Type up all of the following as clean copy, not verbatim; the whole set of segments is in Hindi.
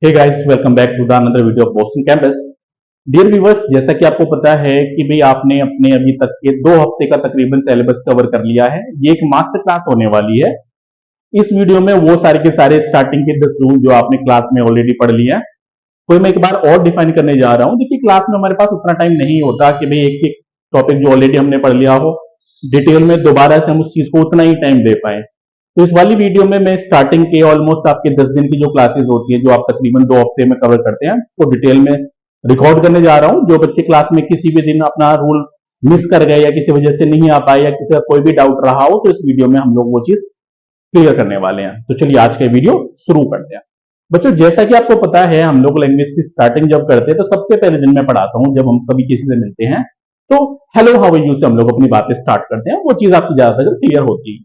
Hey guys, welcome back to the another video of Boston campus. Dear viewers, जैसा कि आपको पता है कि भाई आपने अपने अभी तक के 2 हफ्ते का तकरीबन सिलेबस कवर कर लिया है। ये एक मास्टर क्लास होने वाली है। इस वीडियो में वो सारे के सारे स्टार्टिंग के 10 रूल जो आपने क्लास में ऑलरेडी पढ़ लिए हैं, कोई मैं एक बार और डिफाइन करने जा रहा हूं। देखिए, क्लास में हमारे पास उतना टाइम नहीं होता कि भाई एक एक टॉपिक जो ऑलरेडी हमने पढ़ लिया हो डिटेल में दोबारा से हम उस चीज को उतना ही टाइम दे पाए। तो इस वाली वीडियो में मैं स्टार्टिंग के ऑलमोस्ट आपके 10 दिन की जो क्लासेस होती है, जो आप तकरीबन 2 हफ्ते में कवर करते हैं, वो डिटेल में रिकॉर्ड करने जा रहा हूं। जो बच्चे क्लास में किसी भी दिन अपना रूल मिस कर गए या किसी वजह से नहीं आ पाए या किसी का कोई भी डाउट रहा हो, तो इस वीडियो में हम लोग वो चीज क्लियर करने वाले हैं। तो चलिए आज का वीडियो शुरू करते हैं। बच्चों, जैसा कि आपको पता है, हम लोग लैंग्वेज की स्टार्टिंग जब करते हैं तो सबसे पहले दिन में पढ़ाता हूं, जब हम कभी किसी से मिलते हैं तो हेलो हाउ आर यू से हम लोग अपनी बातें स्टार्ट करते हैं। वो चीज आपकी ज्यादातर क्लियर होती है।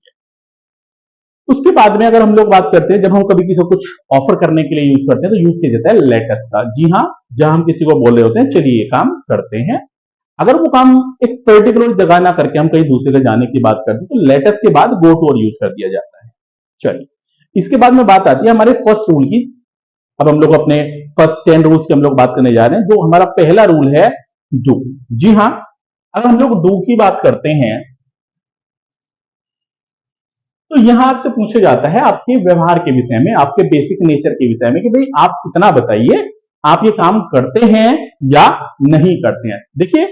उसके बाद में अगर हम लोग बात करते हैं, जब हम कभी किसी को कुछ ऑफर करने के लिए यूज करते हैं तो यूज किया जाता है लेटस का। जी हाँ, जहां हम किसी को बोल रहे होते हैं चलिए ये काम करते हैं, अगर वो काम एक पर्टिकुलर जगह ना करके हम कहीं दूसरे जगह जाने की बात करते हैं तो लेटस के बाद गो टू और यूज कर दिया जाता है। चलिए, इसके बाद में बात आती है हमारे फर्स्ट रूल की। अब हम लोग अपने फर्स्ट 10 रूल्स की हम लोग बात करने जा रहे हैं। जो हमारा पहला रूल है डू। जी हाँ, अगर हम लोग डू की बात करते हैं तो यहां आपसे पूछा जाता है आपके व्यवहार के विषय में, आपके बेसिक नेचर के विषय में, कि भाई आप इतना बताइए आप ये काम करते हैं या नहीं करते हैं। देखिए,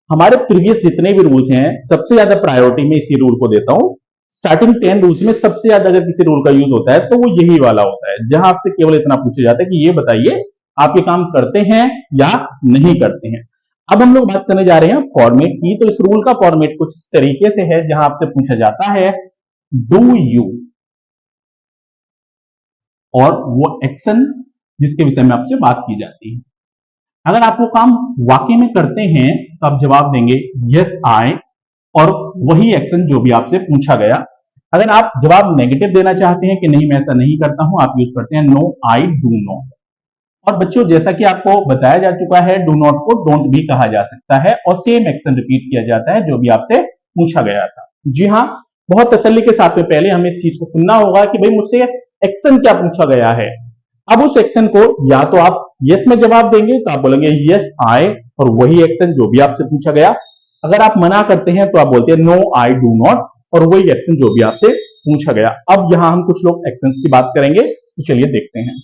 हमारे प्रीवियस जितने भी रूल्स हैं सबसे ज्यादा प्रायोरिटी में इसी रूल को देता हूं। स्टार्टिंग 10 रूल्स में सबसे ज्यादा अगर किसी रूल का यूज होता है तो वो यही वाला होता है, जहां आपसे केवल इतना पूछा जाता है कि ये बताइए आप ये काम करते हैं या नहीं करते हैं। अब हम लोग बात करने जा रहे हैं फॉर्मेट की। तो इस रूल का फॉर्मेट कुछ इस तरीके से है, जहां आपसे पूछा जाता है डू यू और वो एक्शन जिसके विषय में आपसे बात की जाती है। अगर आप वो काम वाकई में करते हैं तो आप जवाब देंगे यस आई और वही एक्शन जो भी आपसे पूछा गया। अगर आप जवाब नेगेटिव देना चाहते हैं कि नहीं मैं ऐसा नहीं करता हूं, आप यूज करते हैं नो आई डू नॉट। और बच्चों, जैसा कि आपको बताया जा चुका है, डू नॉट को डोंट भी कहा जा सकता है और सेम एक्शन रिपीट किया जाता है जो भी आपसे पूछा गया था। जी हाँ, बहुत तसल्ली के साथ में पहले हमें इस चीज को सुनना होगा कि भाई मुझसे एक्शन क्या पूछा गया है। अब उस एक्शन को या तो आप यस में जवाब देंगे तो आप बोलेंगे यस आई और वही एक्शन जो भी आपसे पूछा गया। अगर आप मना करते हैं तो आप बोलते हैं नो आई डू नॉट और वही एक्शन जो भी आपसे पूछा गया। अब यहां हम कुछ लोग एक्शंस की बात करेंगे, तो चलिए देखते हैं।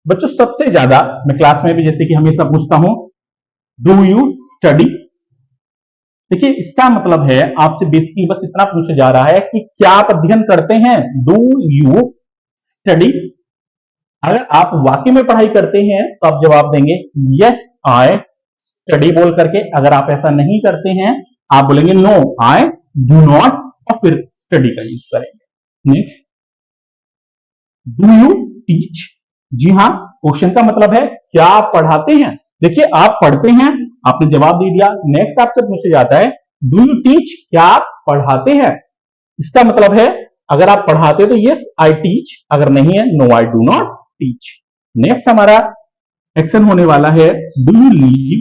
बच्चों, सबसे ज्यादा मैं क्लास में भी जैसे कि हमेशा पूछता हूं डू यू स्टडी। देखिए, इसका मतलब है आपसे बेसिकली बस इतना पूछा जा रहा है कि क्या आप अध्ययन करते हैं। Do you study. अगर आप वाकई में पढ़ाई करते हैं तो आप जवाब देंगे यस आई स्टडी बोल करके। अगर आप ऐसा नहीं करते हैं आप बोलेंगे नो आई डू नॉट और फिर स्टडी का यूज करेंगे। Next, do you teach. जी हाँ, क्वेश्चन का मतलब है क्या आप पढ़ाते हैं। देखिए, आप पढ़ते हैं, आपने जवाब दे दिया। नेक्स्ट आपसे पूछा जाता है डू यू टीच, क्या आप पढ़ाते हैं। इसका मतलब है अगर आप पढ़ाते हैं तो यस आई टीच, अगर नहीं है no I do not teach. Next हमारा एक्शन होने वाला है do you leave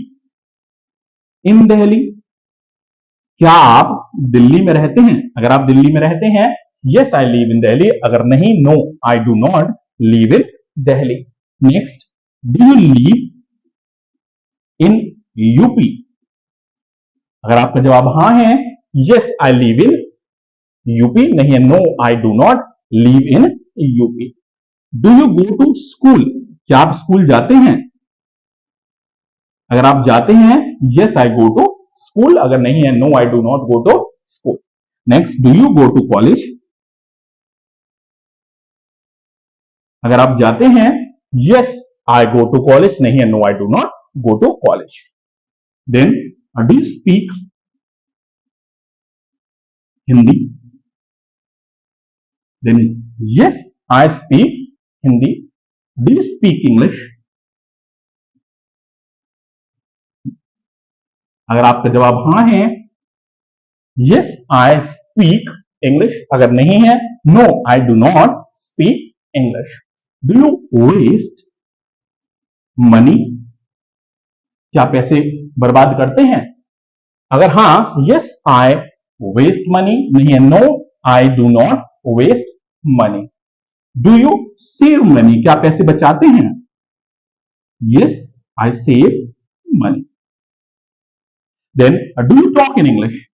in Delhi. क्या आप दिल्ली में रहते हैं। अगर आप दिल्ली में रहते हैं yes I leave in Delhi, अगर नहीं no I do not leave in Delhi. Next, do you leave in UP. अगर आपका जवाब हां है yes I leave in UP, नहीं है no I do not leave in UP. Do you go to school. क्या आप स्कूल जाते हैं। अगर आप जाते हैं yes I go to school, अगर नहीं है no I do not go to school. Next, do you go to college. अगर आप जाते हैं yes I go to college, नहीं है no I do not go to college. Then do you speak Hindi. Then yes I speak Hindi. Do you speak English. अगर आपका जवाब हां है यस आई स्पीक इंग्लिश, अगर नहीं है no I do not speak English. Do you waste money. क्या पैसे बर्बाद करते हैं। अगर हां यस आई वेस्ट मनी, नहीं है no I do not waste money. Do you save money, क्या आप पैसे बचाते हैं? Yes I save money. Then do you talk in English?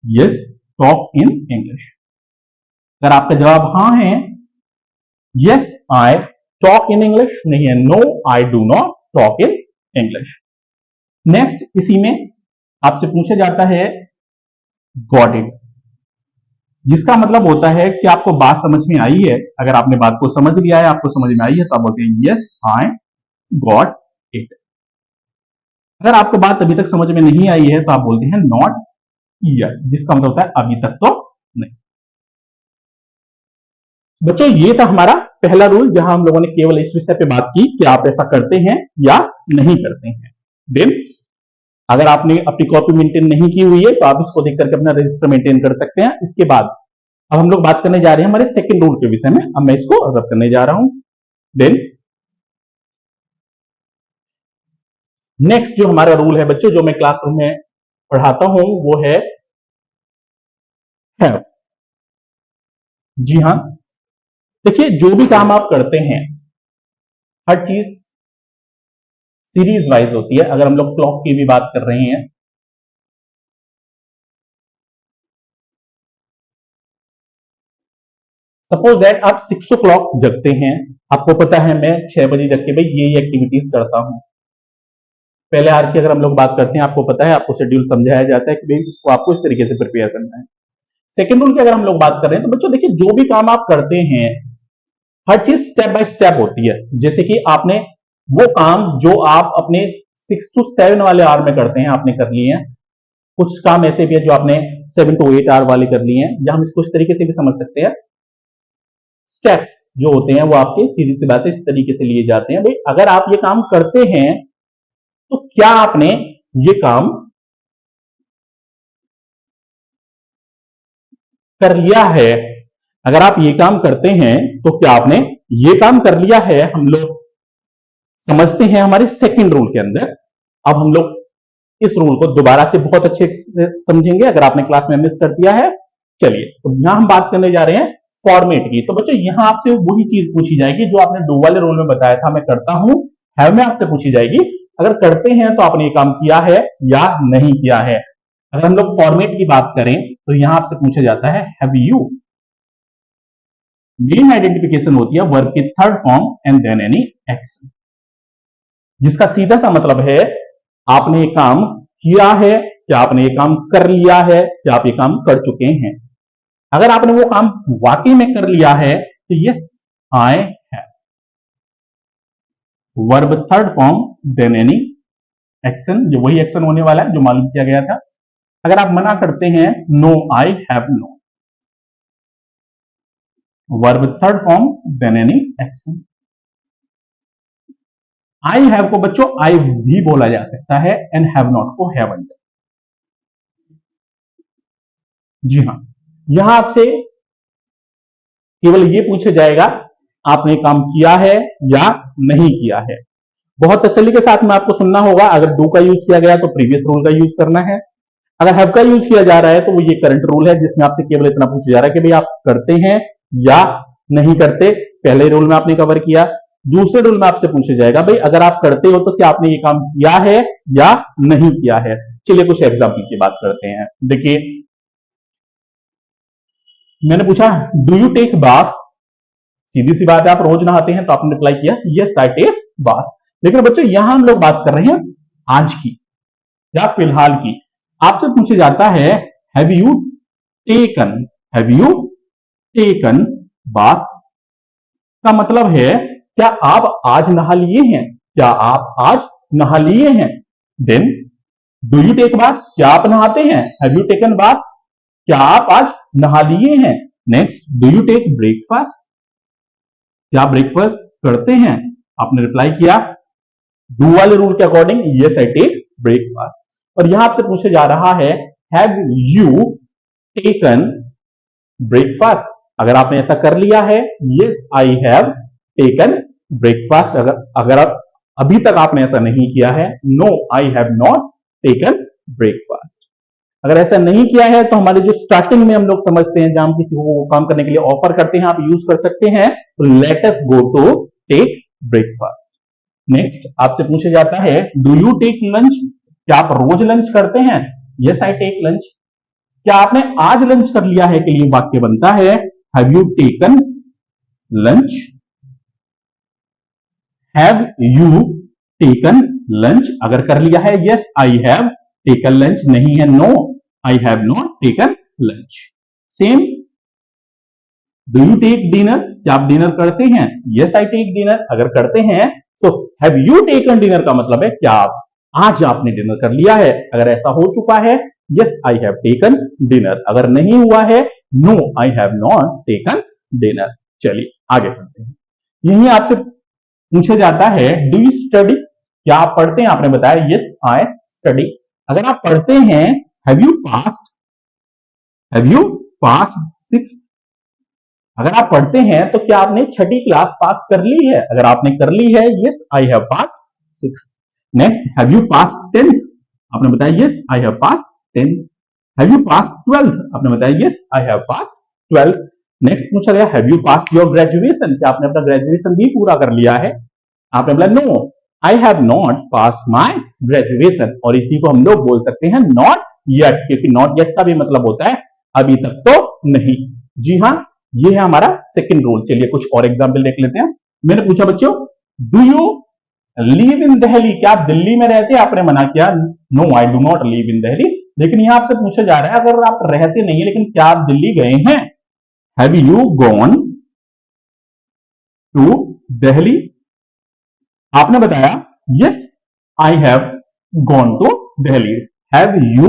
Yes talk in English. अगर आपका जवाब हां है, yes I talk in English, नहीं है no I do not talk in English. Next इसी में आपसे पूछा जाता है गॉट इट, जिसका मतलब होता है कि आपको बात समझ में आई है। अगर आपने बात को समझ लिया है, आपको समझ में आई है, तो आप बोलते हैं यस आई गॉट इट। अगर आपको बात अभी तक समझ में नहीं आई है, तो आप बोलते हैं नॉट यट, जिसका मतलब होता है अभी तक तो नहीं। बच्चों ये था हमारा पहला रूल, जहां हम लोगों ने केवल इस विषय पे बात की कि आप ऐसा करते हैं या नहीं करते हैं। देन अगर आपने अपनी कॉपी मेंटेन नहीं की हुई है, तो आप इसको देख करके अपना रजिस्टर मेंटेन कर सकते हैं। इसके बाद अब हम लोग बात करने जा रहे हैं हमारे सेकंड रूल के विषय में। अब मैं इसको रब करने जा रहा हूं। देन नेक्स्ट जो हमारा रूल है बच्चों, जो मैं क्लासरूम में पढ़ाता हूं, वो है हैव। जी हां, देखिए जो भी काम आप करते हैं, हर चीज सीरीज वाइज होती है। अगर हम लोग क्लॉक की भी बात कर रहे हैं, सपोज दैट आप 6 o'clock जगते हैं, आपको पता है मैं 6 बजे जग के भाई ये एक्टिविटीज करता हूं। पहले आर की अगर हम लोग बात करते हैं, आपको पता है, आपको शेड्यूल समझाया जाता है कि भाई इसको आपको इस तरीके से प्रिपेयर करना है। सेकेंड रूल की अगर हम लोग बात कर रहे हैं, तो बच्चों देखिए जो भी काम आप करते हैं, हर चीज स्टेप बाय स्टेप होती है। जैसे कि आपने वो काम जो आप अपने 6 to 7 वाले आवर में करते हैं, आपने कर लिए हैं। कुछ काम ऐसे भी है जो आपने 7 to 8 आवर वाले कर लिए हैं, या हम इसको इस तरीके से भी समझ सकते हैं, स्टेप्स जो होते हैं वो आपके सीधी सी बात है इस तरीके से लिए जाते हैं। भाई अगर आप ये काम करते हैं, तो क्या आपने ये काम कर लिया है? अगर आप ये काम करते हैं, तो क्या आपने ये काम कर लिया है? हम लोग समझते हैं हमारे सेकंड रूल के अंदर। अब हम लोग इस रूल को दोबारा से बहुत अच्छे से समझेंगे, अगर आपने क्लास में मिस कर दिया है। चलिए, तो यहां हम बात करने जा रहे हैं फॉर्मेट की। तो बच्चों यहां आपसे वही चीज पूछी जाएगी जो आपने डू वाले रूल में बताया था, मैं करता हूं। हैव में आपसे पूछी जाएगी, अगर करते हैं तो आपने ये काम किया है या नहीं किया है। अगर हम लोग फॉर्मेट की बात करें, तो यहां आपसे पूछा जाता है हैव यू। मेन आइडेंटिफिकेशन होती है वर्ब की third form and then any action, जिसका सीधा सा मतलब है आपने ये काम किया है, क्या आपने ये काम कर लिया है, क्या आप ये काम कर चुके हैं। अगर आपने वो काम वाकई में कर लिया है, तो yes I have. Verb third form then any action, ये वही एक्शन होने वाला है जो मालूम किया गया था। अगर आप मना करते हैं, no I have no. Verb third form then any action. I have को बच्चों आई भी बोला जा सकता है, एंड हैव नॉट को हैवंट। जी हां, यहां आपसे केवल ये पूछा जाएगा आपने काम किया है या नहीं किया है। बहुत तसल्ली के साथ में आपको सुनना होगा। अगर डू का यूज किया गया तो प्रीवियस रूल का यूज करना है। अगर हैव का यूज किया जा रहा है, तो वो ये करंट रूल है, जिसमें आपसे केवल इतना पूछा जा रहा है कि भाई आप करते हैं या नहीं करते। पहले रूल में आपने कवर किया। दूसरे रूल में आपसे पूछा जाएगा भाई अगर आप करते हो तो क्या आपने ये काम किया है या नहीं किया है। चलिए कुछ एग्जाम्पल की बात करते हैं। देखिए, मैंने पूछा डू यू टेक बाथ। सीधी सी बात है, आप रोज नहाते हैं, तो आपने रिप्लाई किया यस आई टेक बाथ। लेकिन बच्चों यहां हम लोग बात कर रहे हैं आज की या फिलहाल की। आपसे पूछा जाता है have you taken, have you taken bath का मतलब है क्या आप आज नहा लिए हैं, क्या आप आज नहा लिए हैं। Then do you take bath, क्या आप नहाते हैं, हैव यू टेकन बाथ, क्या आप आज नहा लिए हैं। Next, do you take breakfast, क्या ब्रेकफास्ट करते हैं। आपने रिप्लाई किया डू वाले रूल के according yes I take breakfast. और यहां आपसे पूछा जा रहा है हैव यू टेकन ब्रेकफास्ट। अगर आपने ऐसा कर लिया है, yes I have taken breakfast. अगर अभी तक आपने ऐसा नहीं किया है, no I have not taken breakfast. अगर ऐसा नहीं किया है तो हमारे जो स्टार्टिंग में हम लोग समझते हैं, जहां हम किसी को काम करने के लिए ऑफर करते हैं, आप यूज कर सकते हैं, तो let us go to take breakfast. Next आपसे पूछा जाता है, डू यू टेक लंच? क्या आप रोज लंच करते हैं? Yes I take lunch. क्या आपने आज लंच कर लिया है के लिए वाक्य बनता है, have you taken lunch? Have you taken lunch? अगर कर लिया है, yes I have taken lunch. नहीं है, no I have not taken lunch. Same, do you take dinner? क्या आप डिनर करते हैं? Yes I take dinner. अगर करते हैं, so have you taken dinner का मतलब है क्या आप आज आपने डिनर कर लिया है? अगर ऐसा हो चुका है, yes I have taken dinner. अगर नहीं हुआ है, no I have not taken dinner. चलिए आगे बढ़ते हैं। यही आपसे पूछा जाता है, डू यू स्टडी? क्या आप पढ़ते हैं? आपने बताया यस आई स्टडी। अगर आप पढ़ते हैं, have you passed? Have you passed sixth? अगर आप पढ़ते हैं तो क्या आपने छठी क्लास पास कर ली है? अगर आपने कर ली है, yes I have passed sixth. Next, have you passed tenth? आपने बताया yes I have passed tenth. Have you passed twelfth? आपने बताया yes I have passed twelfth. Next पूछा गया, have you passed your graduation? क्या आपने अपना ग्रेजुएशन भी पूरा कर लिया है? आपने बोला no I have not passed my graduation. और इसी को हम लोग बोल सकते हैं नॉट येट, क्योंकि नॉट येट का भी मतलब होता है अभी तक तो नहीं। जी हाँ, ये है हमारा सेकंड रूल। चलिए कुछ और एग्जाम्पल देख लेते हैं। मैंने पूछा बच्चों, do you live in Delhi? क्या आप दिल्ली में रहते हैं? आपने मना किया, no I do not live in Delhi. लेकिन यहां आपसे पूछा जा रहा है, अगर आप रहते नहीं है लेकिन क्या आप दिल्ली गए हैं? Have you gone to Delhi? आपने बताया yes I have gone to Delhi. Have you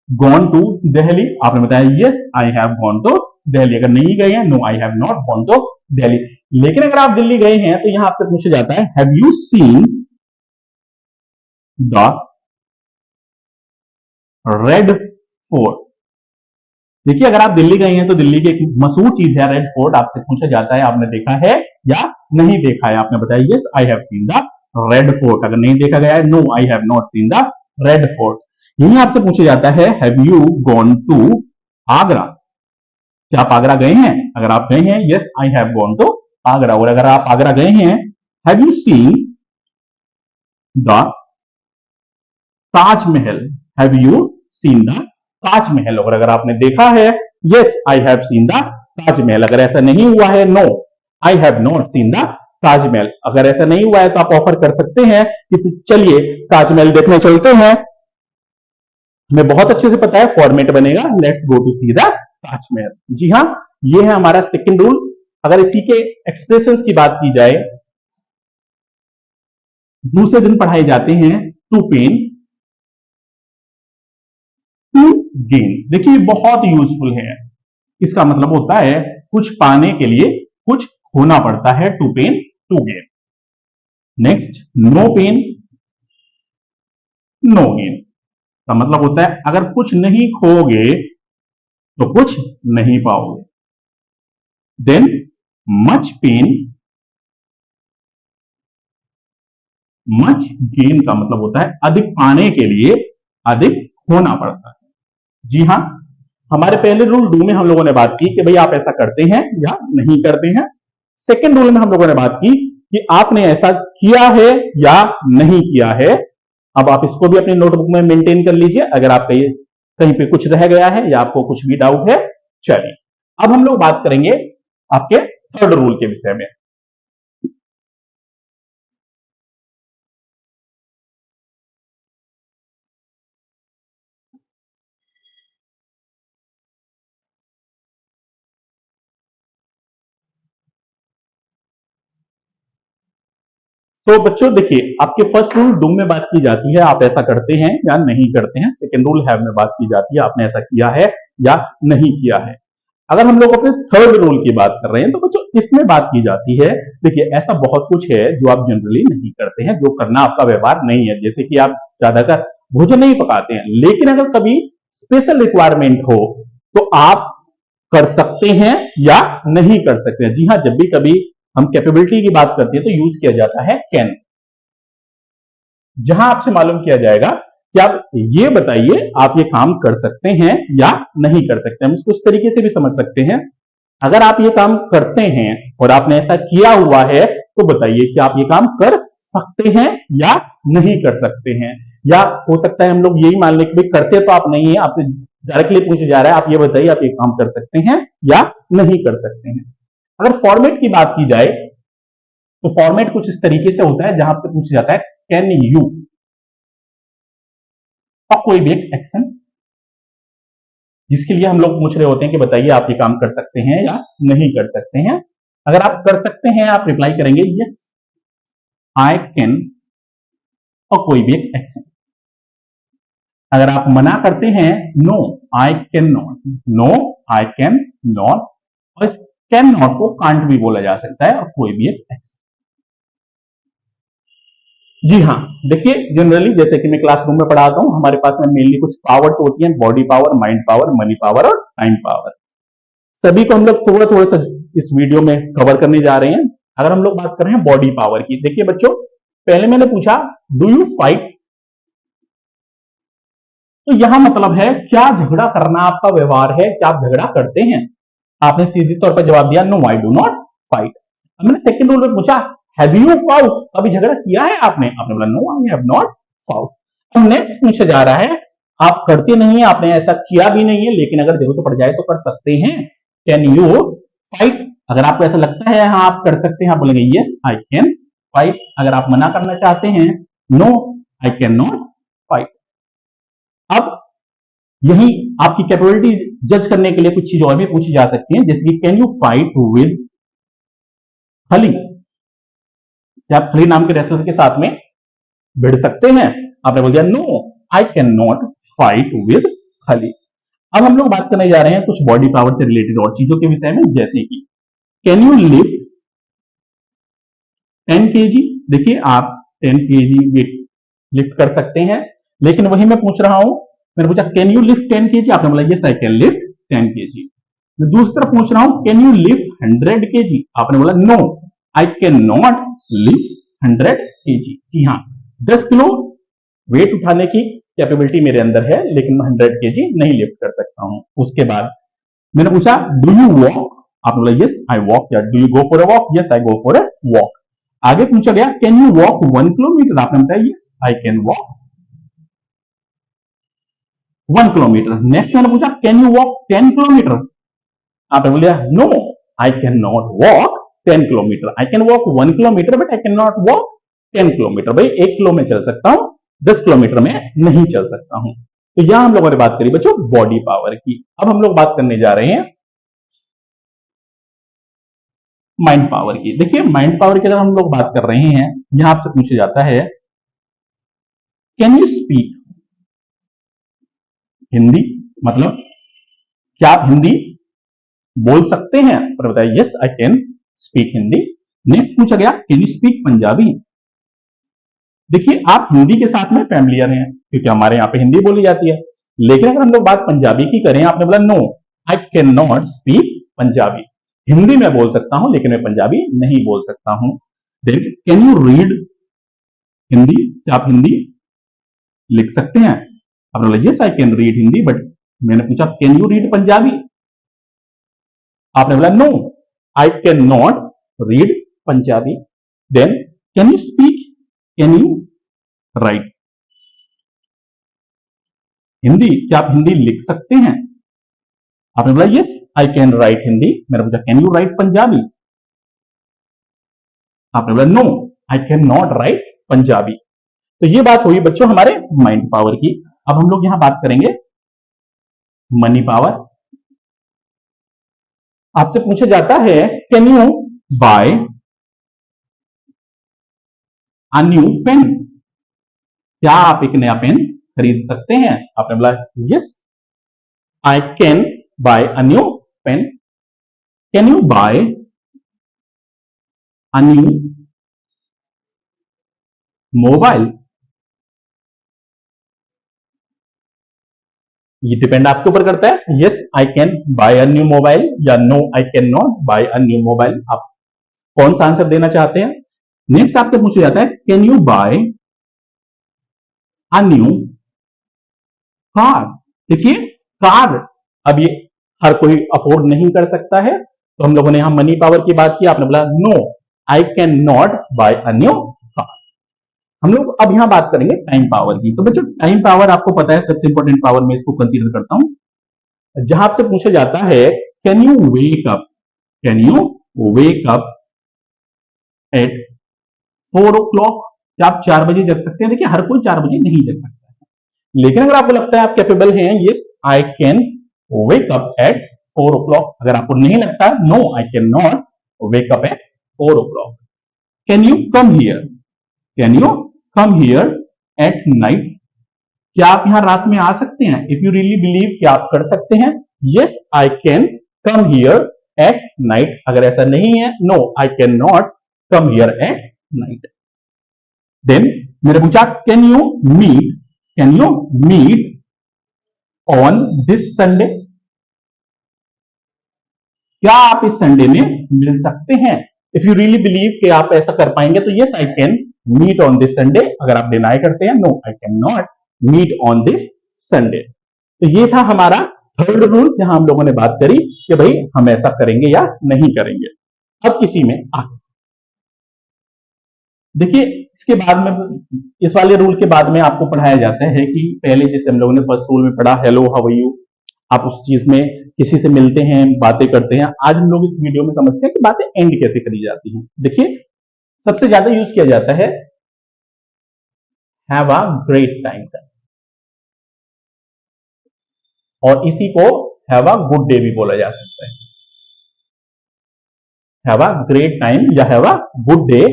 gone to Delhi? आपने बताया yes I have gone to Delhi. अगर नहीं गए हैं, no I have not gone to Delhi. लेकिन अगर आप दिल्ली गए हैं तो यहां आपसे पूछा जाता है, have you seen the Red fort? देखिए, अगर आप दिल्ली गए हैं तो दिल्ली की एक मशहूर चीज है रेड फोर्ट। आपसे पूछा जाता है, आपने देखा है या नहीं देखा है? आपने बताया yes I have seen the Red Fort. अगर नहीं देखा गया है, no I have not seen the Red Fort. यही आपसे पूछा जाता है, have you gone to Agra? क्या आप आगरा गए हैं? अगर आप गए हैं, yes I have gone to Agra. और अगर आप आगरा गए हैं, have you seen the Taj Mahal? Have you seen the Taj Mahal? और अगर आपने देखा है, yes I have seen the Taj Mahal. अगर ऐसा नहीं हुआ है, no I have not seen the Taj Mahal. अगर ऐसा नहीं हुआ है तो आप ऑफर कर सकते हैं कि चलिए ताजमहल देखने चलते हैं। हमें बहुत अच्छे से पता है फॉर्मेट बनेगा, let's go to see the Taj Mahal. जी हाँ, ये है हमारा सेकंड रूल। अगर इसी के एक्सप्रेशंस की बात की जाए, दूसरे दिन पढ़ाए जाते हैं, टू पेन टू गेन। देखिए बहुत यूजफुल है। इसका मतलब होता है कुछ पाने के लिए कुछ खोना पड़ता है, to pain to gain. Next, no pain no gain का मतलब होता है अगर कुछ नहीं खोगे तो कुछ नहीं पाओगे। Then much pain much gain का मतलब होता है अधिक पाने के लिए अधिक खोना पड़ता है। जी हां, हमारे पहले रूल डू में हम लोगों ने बात की कि भाई आप ऐसा करते हैं या नहीं करते हैं। सेकंड रूल में हम लोगों ने बात की कि आपने ऐसा किया है या नहीं किया है। अब आप इसको भी अपनी नोटबुक में मेंटेन कर लीजिए अगर आप कहीं पे कुछ रह गया है या आपको कुछ भी डाउट है। चलिए अब हम लोग बात करेंगे आपके थर्ड रूल के विषय में। तो बच्चों देखिए, आपके फर्स्ट रूल डू में बात की जाती है आप ऐसा करते हैं या नहीं करते हैं। सेकंड रूल हैव में बात की जाती है आपने ऐसा किया है या नहीं किया है। अगर हम लोग अपने थर्ड रूल की बात कर रहे हैं तो बच्चों इसमें बात की जाती है, देखिए ऐसा बहुत कुछ है जो आप जनरली नहीं करते हैं, जो करना आपका व्यवहार नहीं है। जैसे कि आप ज्यादातर भोजन नहीं पकाते हैं, लेकिन अगर कभी स्पेशल रिक्वायरमेंट हो तो आप कर सकते हैं या नहीं कर सकते हैं। जी हाँ, जब भी कभी हम कैपेबिलिटी की बात करते हैं तो यूज किया जाता है कैन। जहां आपसे मालूम किया जाएगा कि आप ये बताइए आप ये काम कर सकते हैं या नहीं कर सकते। हम इसको इस तरीके से भी समझ सकते हैं, अगर आप ये काम करते हैं और आपने ऐसा किया हुआ है तो बताइए कि आप ये काम कर सकते हैं या नहीं कर सकते हैं। या हो सकता है हम लोग यही मान लें कि भाई करते तो आप नहीं है, आपसे डायरेक्टली पूछा जा रहा है आप ये बताइए आप ये काम कर सकते हैं या नहीं कर सकते हैं। अगर फॉर्मेट की बात की जाए तो फॉर्मेट कुछ इस तरीके से होता है जहां आपसे पूछा जाता है कैन यू, और कोई भी एक एक्शन जिसके लिए हम लोग पूछ रहे होते हैं कि बताइए आप ये काम कर सकते हैं या नहीं कर सकते हैं। अगर आप कर सकते हैं आप रिप्लाई करेंगे यस आई कैन, और कोई भी एक एक्शन। अगर आप मना करते हैं no I can not, no I can not, और इस कैन नॉट को कांट भी बोला जा सकता है, और कोई भी एक एक्शन। जी हाँ, देखिए जनरली जैसे कि मैं क्लासरूम में पढ़ाता हूं, हमारे पास में मेनली कुछ पावर्स होती हैं, body power, mind power, money power और टाइम पावर। सभी को हम लोग थोड़ा थोड़ा सा इस वीडियो में कवर करने जा रहे हैं। अगर हम लोग बात कर रहे हैं बॉडी पावर की, देखिए बच्चों पहले मैंने पूछा डू यू फाइट, तो यहां मतलब है क्या झगड़ा करना आपका व्यवहार है, क्या आप झगड़ा करते हैं। आपने सीधे तौर पर जवाब दिया no I do not fight. अब मैंने सेकंड रूल में पूछा हैव यू फाउट, अभी झगड़ा किया है आपने, आपने बोला no I have not fought. अब नेक्स्ट पूछा जा रहा है आप करते नहीं है, आपने ऐसा किया भी नहीं है, लेकिन अगर जरूरत पड़ जाए तो कर सकते हैं, कैन यू फाइट। अगर आपको ऐसा लगता है हाँ आप कर सकते हैं, आप बोलेंगे यस आई कैन फाइट। अगर आप मना करना चाहते हैं no I can not fight. अब यही आपकी कैपेबिलिटी जज करने के लिए कुछ चीज और भी पूछी जा सकती है, जैसे कि कैन यू फाइट विद खली, क्या आप खली नाम के रेसलर के साथ में भिड़ सकते हैं। आपने बोल दिया no I can not fight with Khali. अब हम लोग बात करने जा रहे हैं कुछ बॉडी पावर से रिलेटेड और चीजों के विषय में, जैसे कि कैन यू लिफ्ट 10 kg। देखिए आप 10 kg वेट लिफ्ट कर सकते हैं, लेकिन वही मैं पूछ रहा हूं, मैंने पूछा कैन यू लिफ्ट 10 kg, आपने बोला yes I can lift 10 kg। मैं दूसरी तरफ पूछ रहा हूं कैन यू लिफ्ट 100 kg, आपने बोला no I can not lift 100 kg। जी हाँ, 10 किलो वेट उठाने की कैपेबिलिटी मेरे अंदर है, लेकिन मैं 100 kg नहीं लिफ्ट कर सकता हूं। उसके बाद मैंने पूछा डू यू वॉक, आपने बोला यस आई वॉक, या do you go for a walk, yes I go for a walk. आगे पूछा गया कैन यू वॉक 1 किलोमीटर, आपने बताया yes I can walk 1 kilometre. Next मैंने पूछा कैन यू वॉक 10 किलोमीटर, आपने बोला no I can not walk 10 kilometre, I can walk 1 kilometre but I can not walk 10 kilometre. भाई 1 किलो में चल सकता हूं, 10 किलोमीटर में नहीं चल सकता हूं। तो यहां हम लोगों ने बात करी बच्चों बॉडी पावर की। अब हम लोग बात करने जा रहे हैं माइंड पावर की। देखिए माइंड पावर की अगर हम लोग बात कर रहे हैं, यहां आपसे पूछा जाता है कैन यू स्पीक हिंदी, मतलब क्या आप हिंदी बोल सकते हैं, और बताया yes I can speak Hindi. Next पूछा गया कैन यू स्पीक पंजाबी। देखिए आप हिंदी के साथ में फैमिलियर हैं क्योंकि हमारे यहाँ पे हिंदी बोली जाती है, लेकिन अगर हम लोग बात पंजाबी की करें, आपने बोला no I can not speak Punjabi. Hindi में बोल सकता हूं लेकिन मैं पंजाबी नहीं बोल सकता हूं। Then can you read Hindi, क्या आप हिंदी लिख सकते हैं, आपने बोला yes I can read Hindi, but मैंने पूछा कैन यू रीड पंजाबी, आपने बोला no I can not read Punjabi. Then can you speak, can you write Hindi, क्या आप हिंदी लिख सकते हैं, आपने बोला yes I can write Hindi. मैंने पूछा कैन यू राइट पंजाबी, आपने बोला no I can not right Punjabi. तो ये बात हुई बच्चों हमारे माइंड पावर की। अब हम लोग यहां बात करेंगे मनी पावर। आपसे पूछा जाता है can you buy a new pen, क्या आप एक नया पेन खरीद सकते हैं, आपने बोला yes I can buy a new pen. Can you buy a new mobile, ये डिपेंड आपके ऊपर करता है, yes I can buy a new mobile या no I can not buy a new mobile, आप कौन सा आंसर देना चाहते हैं। नेक्स्ट आपसे पूछा जाता है can you buy a new car. देखिए कार, अब ये हर कोई अफोर्ड नहीं कर सकता है, तो हम लोगों ने यहां मनी पावर की बात की, आपने बोला no I can not buy a new car. हम लोग अब यहां बात करेंगे टाइम पावर की। तो बच्चों टाइम पावर आपको पता है सबसे इंपॉर्टेंट पावर में इसको कंसीडर करता हूं। जहां आपसे पूछा जाता है can you wake up, can you wake up at 4 o'clock, क्या आप 4 बजे जग सकते हैं? देखिए हर कोई 4 बजे नहीं जग सकता है, लेकिन अगर आपको लगता है आप कैपेबल हैं, yes I can wake up at 4 o'clock। अगर आपको नहीं लगता, no I can not wake up at 4 o'clock। Can you come here, can you come here at night, क्या आप यहां रात में आ सकते हैं? इफ यू रियली बिलीव कि आप कर सकते हैं, yes I can come here at night. अगर ऐसा नहीं है, no I can not come here at night. Then मैंने पूछा can you meet, can you meet on this Sunday, क्या आप इस संडे में मिल सकते हैं? इफ यू रियली बिलीव कि आप ऐसा कर पाएंगे, तो yes I can meet on this Sunday. अगर आप डिनाई करते हैं, no I can not meet on this Sunday. तो ये था हमारा थर्ड रूल, जहां हम लोगों ने बात करी कि भाई हम ऐसा करेंगे या नहीं करेंगे। अब किसी में देखिए इसके बाद में, इस वाले रूल के बाद में आपको पढ़ाया जाता है कि पहले जैसे हम लोगों ने फर्स्ट रूल में पढ़ा हेलो हाउ आर यू, आप उस चीज में किसी से मिलते हैं, बातें करते हैं। आज हम लोग इस वीडियो में समझते हैं कि बातें एंड कैसे करी जाती हैं। देखिए सबसे ज्यादा यूज किया जाता है हैव अ ग्रेट टाइम का, और इसी को हैव अ गुड डे भी बोला जा सकता है। हैव अ ग्रेट टाइम या have a good day,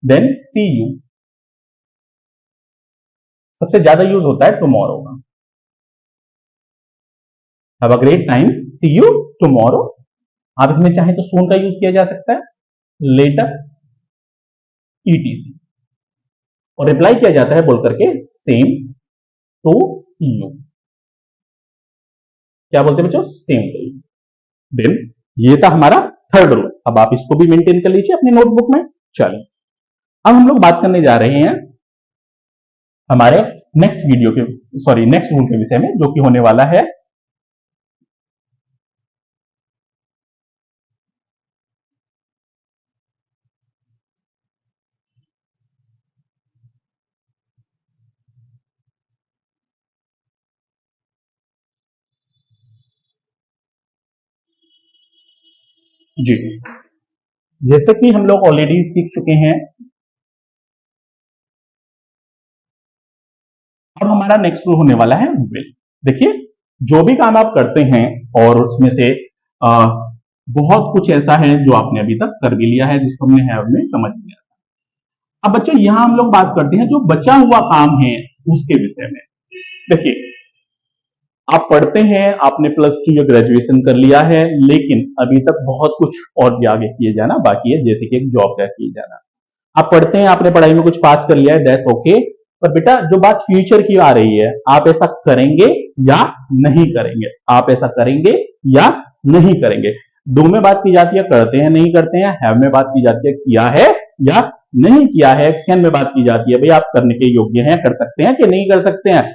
then see you. सबसे ज्यादा यूज होता है टुमारो का, have a great time, see you tomorrow. आप इसमें चाहें तो सून का यूज किया जा सकता है, लेटर, ईटीसी, और रिप्लाई किया जाता है बोल करके सेम टू यू। क्या बोलते हैं बच्चों? Same to you. देन ये था हमारा थर्ड रूल। अब आप इसको भी मेंटेन कर लीजिए अपनी नोटबुक में। चलिए अब हम लोग बात करने जा रहे हैं हमारे नेक्स्ट वीडियो के, सॉरी नेक्स्ट रूल के विषय में, जो कि होने वाला है जी। जैसे कि हम लोग ऑलरेडी सीख चुके हैं, अब हमारा नेक्स्ट रूल होने वाला है विल। देखिए जो भी काम आप करते हैं और उसमें से आ, बहुत कुछ ऐसा है जो आपने अभी तक कर भी लिया है, जिसको हमने हैव में समझ लिया। अब बच्चों यहां हम लोग बात करते हैं जो बचा हुआ काम है उसके विषय में। देखिए आप पढ़ते हैं, आपने +2 या ग्रेजुएशन कर लिया है, लेकिन अभी तक बहुत कुछ और भी आगे किए जाना बाकी है, जैसे कि एक जॉब क्रैक किए जाना। आप पढ़ते हैं, आपने पढ़ाई में कुछ पास कर लिया है, दैट्स ओके, पर बेटा जो बात फ्यूचर की आ रही है, आप ऐसा करेंगे या नहीं करेंगे, आप ऐसा करेंगे या नहीं करेंगे। डू में बात की जाती है करते हैं नहीं करते हैं, हैव में बात की जाती है किया है या नहीं किया है, कैन में बात की जाती है भाई आप करने के योग्य हैं, कर सकते हैं कि नहीं कर सकते हैं।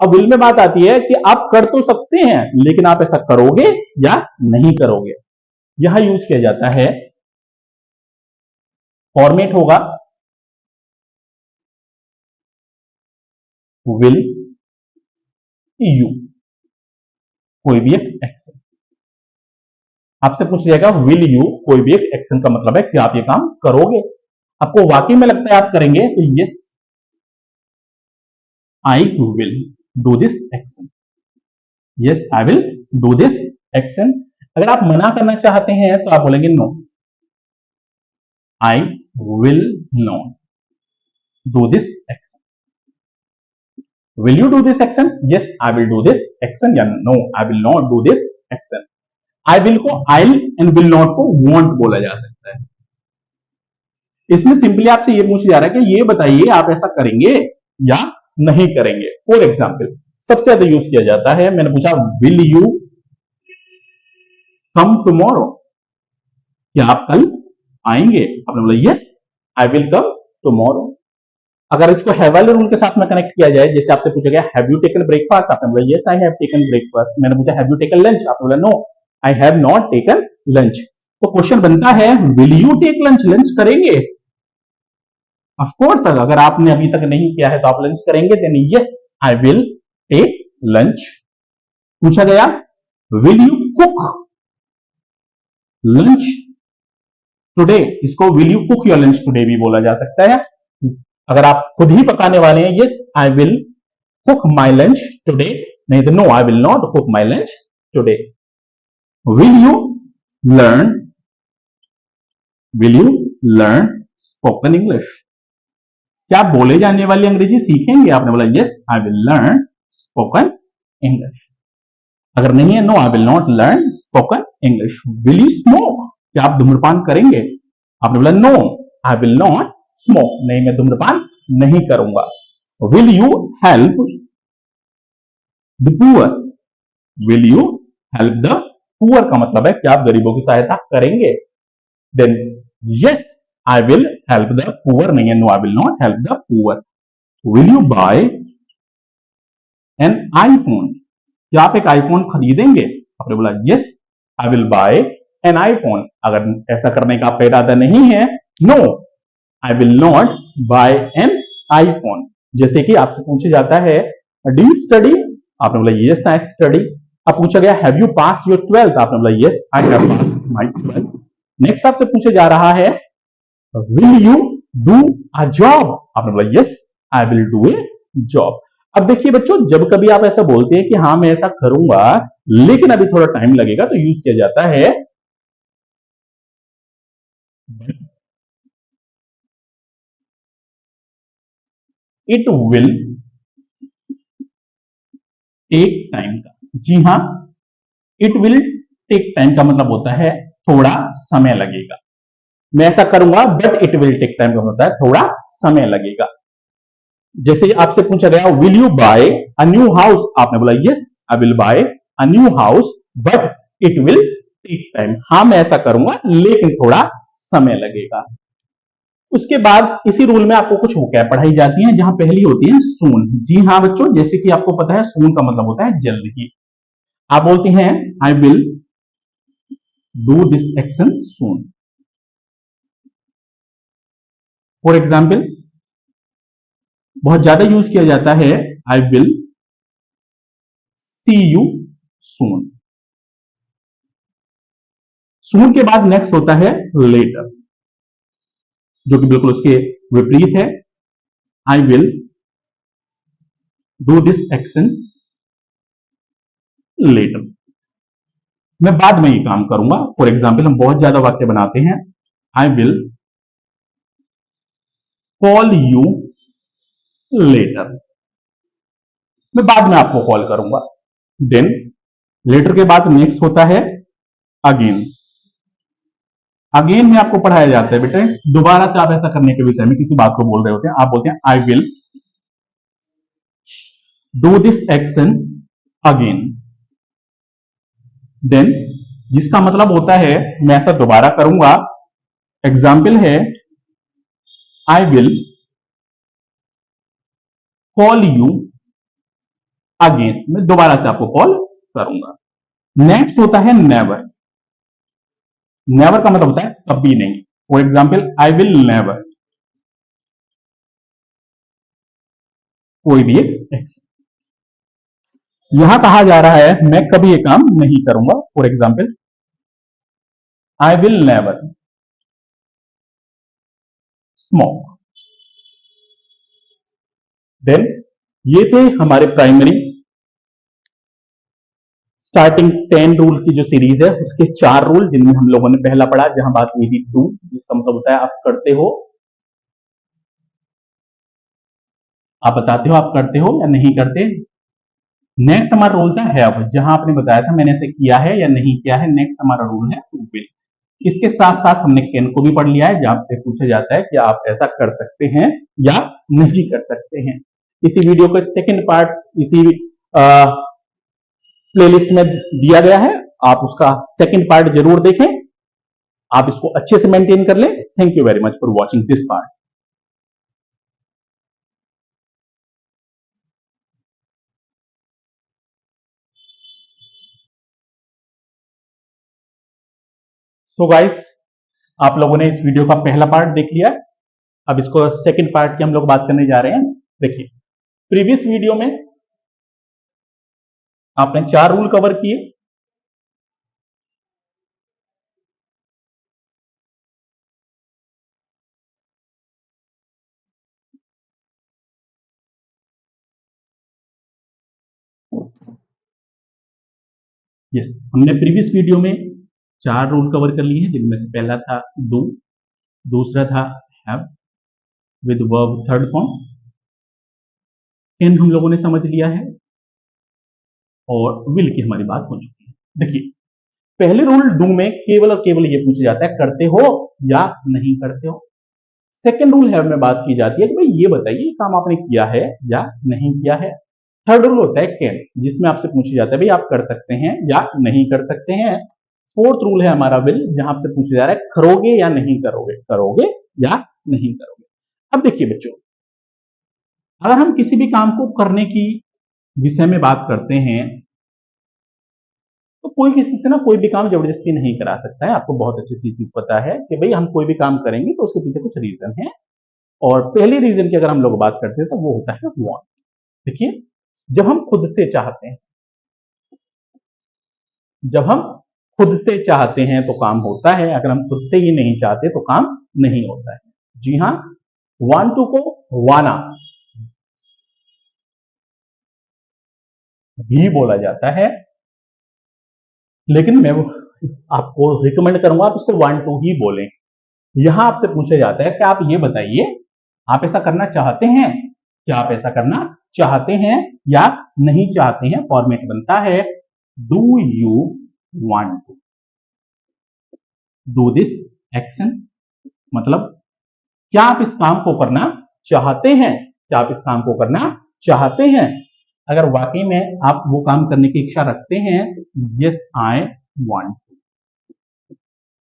अब विल में बात आती है कि आप कर तो सकते हैं, लेकिन आप ऐसा करोगे या नहीं करोगे। यहां यूज किया जाता है, फॉर्मेट होगा विल यू, कोई भी एक एक्शन। आपसे पूछ जाएगा विल यू, कोई भी एक एक्शन का मतलब है कि आप ये काम करोगे। आपको वाकई में लगता है आप करेंगे, तो yes I will do this action, yes I will do this action. अगर आप मना करना चाहते हैं तो आप बोलेंगे no I will not do this action. Will you do this action? Yes I will do this action, या no I will not do this action. I will को आई एंड विल नॉट को वॉन्ट बोला जा सकता है। इसमें सिंपली आपसे ये पूछा जा रहा है कि ये बताइए आप ऐसा करेंगे या नहीं करेंगे। फॉर एग्जाम्पल सबसे ज्यादा यूज किया जाता है, मैंने पूछा विल यू कम टुमारो, क्या आप कल आएंगे? आपने बोला yes I will come tomorrow. अगर इसको हैव वाले रूल के साथ में कनेक्ट किया जाए, जैसे आपसे पूछा गया हैव यू टेकन ब्रेकफास्ट, आपने बोला yes I have taken breakfast. मैंने पूछा हैव यू टेकन लंच, आपने बोला no I have not taken lunch. तो क्वेश्चन बनता है will you take lunch, lunch करेंगे? ऑफ कोर्स, अगर आपने अभी तक नहीं किया है तो आप लंच करेंगे, then yes I will take lunch. पूछा गया will you cook lunch today, इसको will you cook your lunch today भी बोला जा सकता है। अगर आप खुद ही पकाने वाले हैं, yes I will cook my lunch today, नहीं तो no I will not cook my lunch today. Will you learn, will you learn spoken English, क्या आप बोले जाने वाली अंग्रेजी सीखेंगे? आपने बोला yes I will learn spoken English. अगर नहीं है, no I will not learn spoken English. Will you smoke, क्या आप धूम्रपान करेंगे? आपने बोला no I will not smoke, नहीं मैं धूम्रपान नहीं करूंगा। Will you help the poor, will you help the poor का मतलब है क्या आप गरीबों की सहायता करेंगे? Then yes I will help the poor, नहीं है no I will not help the poor. Will you buy an iPhone, क्या आप एक आईफोन खरीदेंगे? आपने बोला yes I will buy an iPhone. अगर ऐसा करने का आपका इरादा नहीं है, no I will not buy an iPhone. जैसे कि आपसे पूछा जाता है डू यू स्टडी, आपने बोला यस आई स्टडी। अब पूछा गया have you pass your 12th, आपने बोला yes I have pass my 12th। Next आपसे पूछा जा रहा है will you do a job, आपने बोला yes I will do a job. अब देखिए बच्चों, जब कभी आप ऐसा बोलते हैं कि हाँ मैं ऐसा करूंगा लेकिन अभी थोड़ा टाइम लगेगा, तो यूज किया जाता है इट विल टेक टाइम का। जी हां, इट विल टेक टाइम का मतलब होता है थोड़ा समय लगेगा। मैं ऐसा करूंगा but it will take time का होता है थोड़ा समय लगेगा। जैसे आपसे पूछा गया will you buy a new house, आपने बोला yes I will buy a new house but it will take time, हाँ मैं ऐसा करूंगा लेकिन थोड़ा समय लगेगा। उसके बाद इसी रूल में आपको कुछ वोकैब पढ़ाई जाती है, जहां पहली होती है सून। जी हाँ बच्चों, जैसे कि आपको पता है सून का मतलब होता है जल्द ही। आप बोलती हैं I will do this action soon. For example बहुत ज्यादा यूज किया जाता है I will see you soon. सून के बाद नेक्स्ट होता है लेटर, जो कि बिल्कुल उसके विपरीत है। I will do this action later, मैं बाद में ये काम करूंगा। फॉर एग्जाम्पल हम बहुत ज्यादा वाक्य बनाते हैं I will call you later, मैं बाद में आपको कॉल करूंगा। देन लेटर के बाद नेक्स्ट होता है अगेन। अगेन में आपको पढ़ाया जाता है बेटे दोबारा से आप ऐसा करने के विषय में किसी बात को बोल रहे होते हैं, आप बोलते हैं I will do this action again. Then जिसका मतलब होता है मैं ऐसा दोबारा करूंगा। एग्जाम्पल है I will call you again, मैं दोबारा से आपको कॉल करूंगा। नेक्स्ट होता है नेवर। नेवर का मतलब होता है कभी नहीं। For example I will never, कोई भी एक एक्शन। यहां कहा जा रहा है मैं कभी ये काम नहीं करूंगा। For example I will never smoke. Then ये थे हमारे प्राइमरी स्टार्टिंग 10 रूल की जो सीरीज है उसके 4 रूल, जिनमें हम लोगों ने पहला पढ़ा जहां बात हुई थी डू, जिसका मतलब होता है आप करते हो, आप बताते हो आप करते हो या नहीं करते। नेक्स्ट हमारा रूल था हैव, जहां आपने बताया था मैंने ऐसे किया है या नहीं किया है। नेक्स्ट हमारा रूल है विल। इसके साथ साथ हमने कैन को भी पढ़ लिया है, जहां से पूछा जाता है कि आप ऐसा कर सकते हैं या नहीं कर सकते हैं। इसी वीडियो का सेकंड पार्ट इसी प्लेलिस्ट में दिया गया है, आप उसका सेकंड पार्ट जरूर देखें। आप इसको अच्छे से मेंटेन कर लें। Thank you very much for watching this part. So guys, आप लोगों ने इस वीडियो का पहला पार्ट देख लिया। अब इसको सेकंड पार्ट की हम लोग बात करने जा रहे हैं। देखिए, प्रीवियस वीडियो में आपने 4 रूल कवर किए। यस, हमने प्रीवियस वीडियो में 4 रूल कवर कर लिए हैं, जिनमें से पहला था डू, दूसरा था have with verb third form, can हम लोगों ने समझ लिया है, और विल की हमारी बात हो चुकी है। देखिए, पहले रूल डू में केवल और केवल ये पूछा जाता है करते हो या नहीं करते हो। सेकेंड रूल हैव में बात की जाती है कि भाई ये बताइए काम आपने किया है या नहीं किया है। थर्ड रूल होता है कैन, जिसमें आपसे पूछा जाता है भाई आप कर सकते हैं या नहीं कर सकते हैं। फोर्थ रूल है हमारा विल, जहां आपसे पूछा जा रहा है करोगे या नहीं करोगे, करोगे या नहीं करोगे। अब देखिए बच्चों, अगर हम किसी भी काम को करने की विषय में बात करते हैं तो कोई किसी से ना कोई भी काम जबरदस्ती नहीं करा सकता है। आपको बहुत अच्छी सी चीज पता है कि भाई हम कोई भी काम करेंगे तो उसके पीछे कुछ रीजन है, और पहले रीजन की अगर हम लोग बात करते हैं तो वो होता है वांट। देखिए, जब हम खुद से चाहते हैं, जब हम खुद से चाहते हैं तो काम होता है, अगर हम खुद से ही नहीं चाहते तो काम नहीं होता है। जी हाँ, वांट टू को वाना भी बोला जाता है, लेकिन मैं आपको रिकमेंड करूंगा आप इसको वांट टू ही बोलें। यहां आपसे पूछा जाता है कि आप ये बताइए आप ऐसा करना चाहते हैं, क्या आप ऐसा करना चाहते हैं या नहीं चाहते हैं। फॉर्मेट बनता है do you want to do this action, मतलब क्या आप इस काम को करना चाहते हैं, क्या आप इस काम को करना चाहते हैं। अगर वाकई में आप वो काम करने की इच्छा रखते हैं, yes I want to,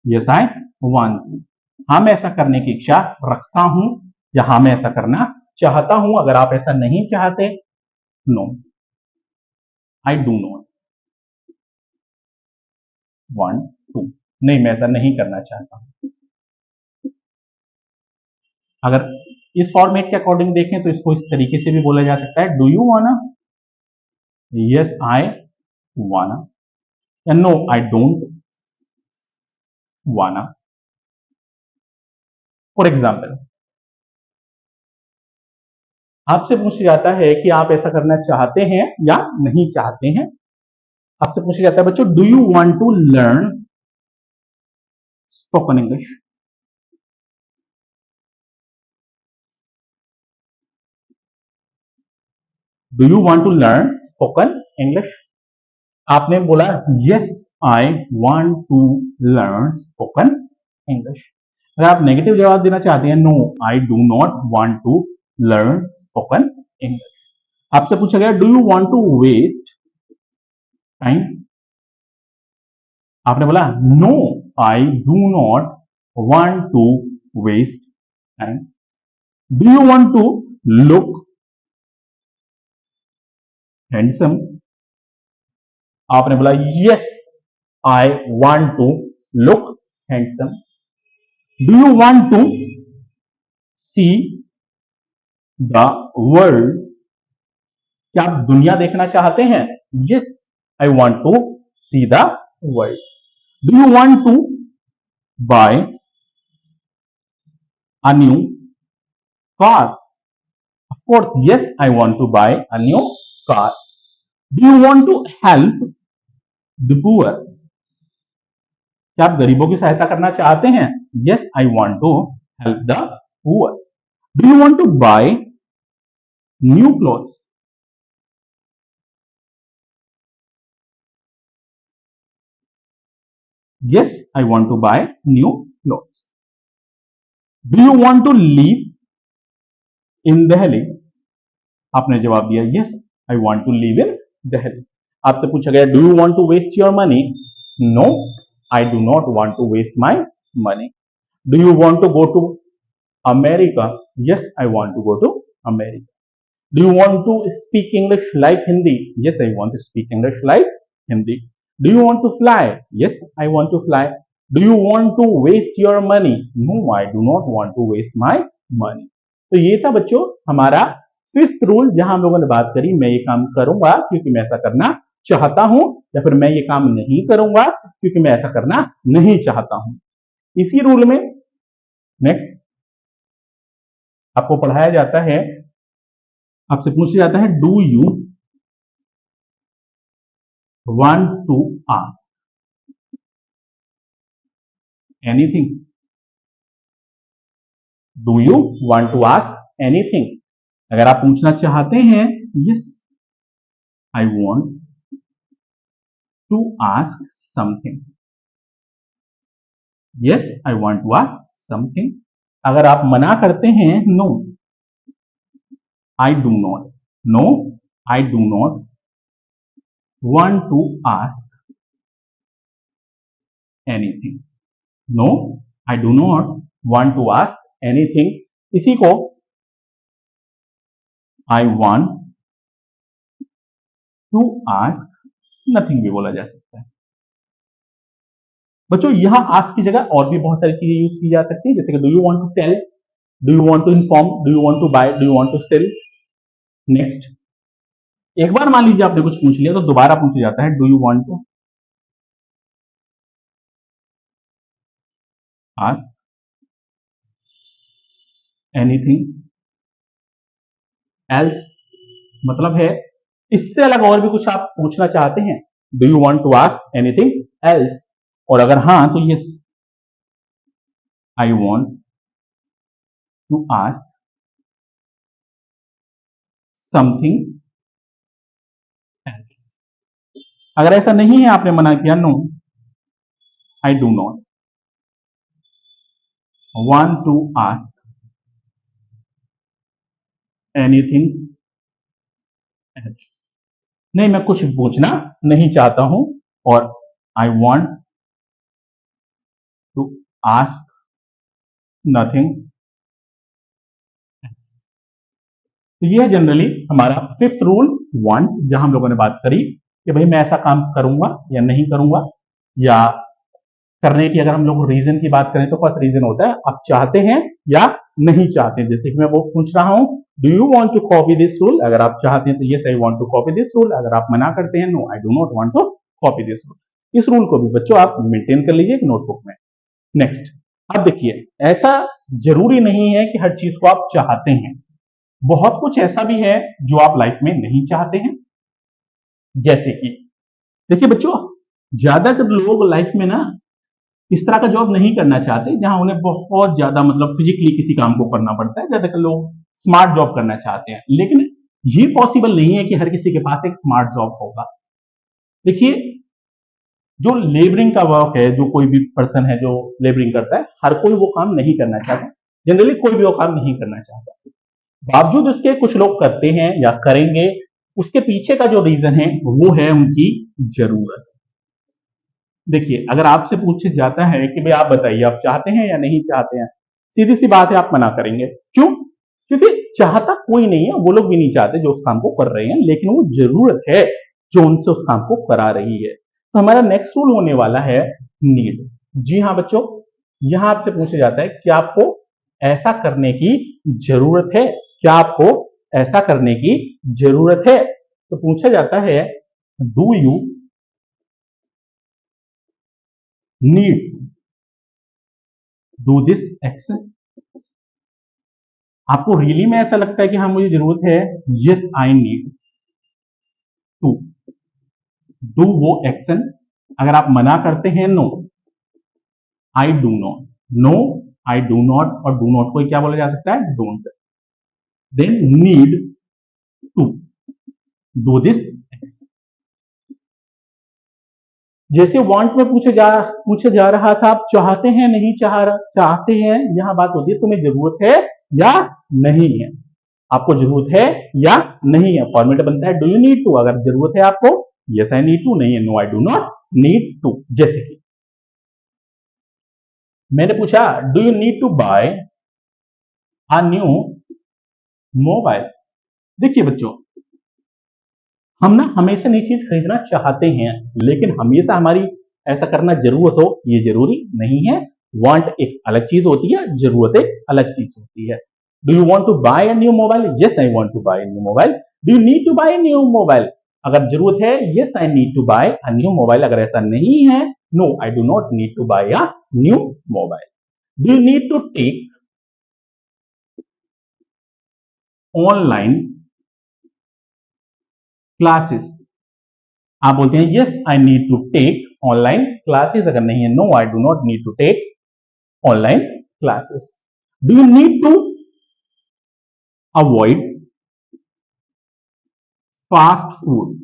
yes I want to, हाँ मैं ऐसा करने की इच्छा रखता हूं या हाँ मैं ऐसा करना चाहता हूं। अगर आप ऐसा नहीं चाहते, no I do not want to, नहीं मैं ऐसा नहीं करना चाहता हूं। अगर इस फॉर्मेट के अकॉर्डिंग देखें तो इसको इस तरीके से भी बोला जा सकता है, do you wanna, yes I wanna, या no I don't wanna. For example, आपसे पूछा जाता है कि आप ऐसा करना चाहते हैं या नहीं चाहते हैं। आपसे पूछा जाता है बच्चों, do you want to learn spoken English. Do you want to learn spoken English. आपने बोला yes I want to learn spoken English. अगर आप नेगेटिव जवाब देना चाहते हैं, no I do not want to learn spoken English. आपसे पूछा गया do you want to waste time. आपने बोला no I do not want to waste time. Do you want to look handsome. आपने बोला yes I want to look handsome. Do you want to see the world. क्या आप दुनिया देखना चाहते हैं, yes I want to see the world. Do you want to buy a new car. Of course yes I want to buy a new car. Do you want to help the poor. क्या आप गरीबों की सहायता करना चाहते हैं, yes I want to help the poor. Do you want to bye new clothes. Yes, I want to buy new clothes. Do you want to live in Delhi? आपने जवाब दिया yes, I want to live in Delhi. आपसे पूछा गया do you want to waste your money? No, I do not want to waste my money. Do you want to go to America? Yes, I want to go to America. Do you want to speak English like Hindi? Yes, I want to speak English like Hindi. Do you want to fly? Yes, I want to fly. Do you want to waste your money? No, I do not want to waste my money. तो ये था बच्चों हमारा फिफ्थ रूल, जहां हम लोगों ने बात करी मैं ये काम करूंगा क्योंकि मैं ऐसा करना चाहता हूं, या फिर मैं ये काम नहीं करूंगा क्योंकि मैं ऐसा करना नहीं चाहता हूं। इसी रूल में नेक्स्ट आपको पढ़ाया जाता है, आपसे पूछा जाता है do you want to ask anything? Do you want to ask anything? अगर आप पूछना चाहते हैं, yes I want to ask something, yes I want to ask something. अगर आप मना करते हैं, no I do not, no I do not want to ask anything, no I do not want to ask anything. इसी को I want to ask nothing भी बोला जा सकता है। बच्चों यहां आस्क की जगह और भी बहुत सारी चीजें यूज की जा सकती है, जैसे कि do you want to tell, do you want to inform, do you want to buy, do you want to sell. Next, एक बार मान लीजिए आपने कुछ पूछ लिया तो दोबारा पूछा जाता है do you want to ask anything else. मतलब है इससे अलग और भी कुछ आप पूछना चाहते हैं, do you want to ask anything else? और अगर हाँ तो yes I want to ask something else. अगर ऐसा नहीं है, आपने मना किया, no I do not want to ask anything else. नहीं, मैं कुछ पूछना नहीं चाहता हूं, और I want to ask nothing. तो ये है जनरली हमारा फिफ्थ रूल वांट, जहां हम लोगों ने बात करी कि भाई मैं ऐसा काम करूंगा या नहीं करूंगा, या करने की अगर हम लोग रीजन की बात करें तो फर्स्ट रीजन होता है आप चाहते हैं या नहीं चाहते हैं। जैसे कि मैं वो पूछ रहा हूं, do you want to copy this rule? अगर आप चाहते हैं तो yes I want to copy this rule. अगर आप मना करते हैं, no I do not want to copy this rule. इस रूल को भी बच्चों आप मेंटेन कर लीजिए एक नोटबुक में। नेक्स्ट, अब देखिए ऐसा जरूरी नहीं है कि हर चीज को आप चाहते हैं, बहुत कुछ ऐसा भी है जो आप लाइफ में नहीं चाहते हैं। जैसे कि देखिए बच्चों, ज्यादातर लोग लाइफ में ना इस तरह का जॉब नहीं करना चाहते जहां उन्हें बहुत ज्यादा मतलब फिजिकली किसी काम को करना पड़ता है। ज्यादातर लोग स्मार्ट जॉब करना चाहते हैं, लेकिन ये पॉसिबल नहीं है कि हर किसी के पास एक स्मार्ट जॉब होगा। देखिए, जो लेबरिंग का वर्क है, जो कोई भी पर्सन है जो लेबरिंग करता है, हर कोई वो काम नहीं करना चाहता। जनरली कोई भी वो काम नहीं करना चाहता, बावजूद उसके कुछ लोग करते हैं या करेंगे। उसके पीछे का जो रीजन है वो है उनकी जरूरत। देखिए, अगर आपसे पूछा जाता है कि भाई आप बताइए आप चाहते हैं या नहीं चाहते हैं, सीधी सी बात है आप मना करेंगे। क्यों? क्योंकि चाहता कोई नहीं है, वो लोग भी नहीं चाहते जो उस काम को कर रहे हैं, लेकिन वो जरूरत है जो उनसे उस काम को करा रही है। तो हमारा नेक्स्ट रूल होने वाला है नीड। जी हाँ बच्चों, यहां आपसे पूछा जाता है कि आपको ऐसा करने की जरूरत है, क्या आपको ऐसा करने की जरूरत है? तो पूछा जाता है do you need do this action? आपको रियली में ऐसा लगता है कि हाँ मुझे जरूरत है? Yes I need to do वो एक्शन। अगर आप मना करते हैं, no I do not, no I do not, और डू नॉट को क्या बोला जा सकता है? Don't. Then need to do this action. जैसे वांट में पूछे जा रहा था आप चाहते हैं नहीं चाहते हैं, यहां बात होती है तुम्हें जरूरत है या नहीं है। आपको जरूरत है या नहीं है, फॉर्मेट बनता है डू यू नीड टू। अगर जरूरत है आपको, यस आई नीड टू, नहीं है no I do not need to. जैसे कि मैंने पूछा do you need to buy a new mobile? देखिए बच्चों, हम ना हमेशा नई चीज खरीदना चाहते हैं, लेकिन हमेशा हमारी ऐसा करना जरूरत हो ये जरूरी नहीं है। वांट एक अलग चीज होती है, जरूरत एक अलग चीज होती है। Do you want to buy a new mobile? Yes I want to buy a new mobile. Do you need to buy a new mobile? अगर जरूरत है, yes I need to buy a new mobile. अगर ऐसा नहीं है, no I do not need to buy a new mobile. Do you need to take online classes? आप बोलते हैं yes I need to take online classes. अगर नहीं है, no I do not need to take online classes. Do you need to avoid fast food?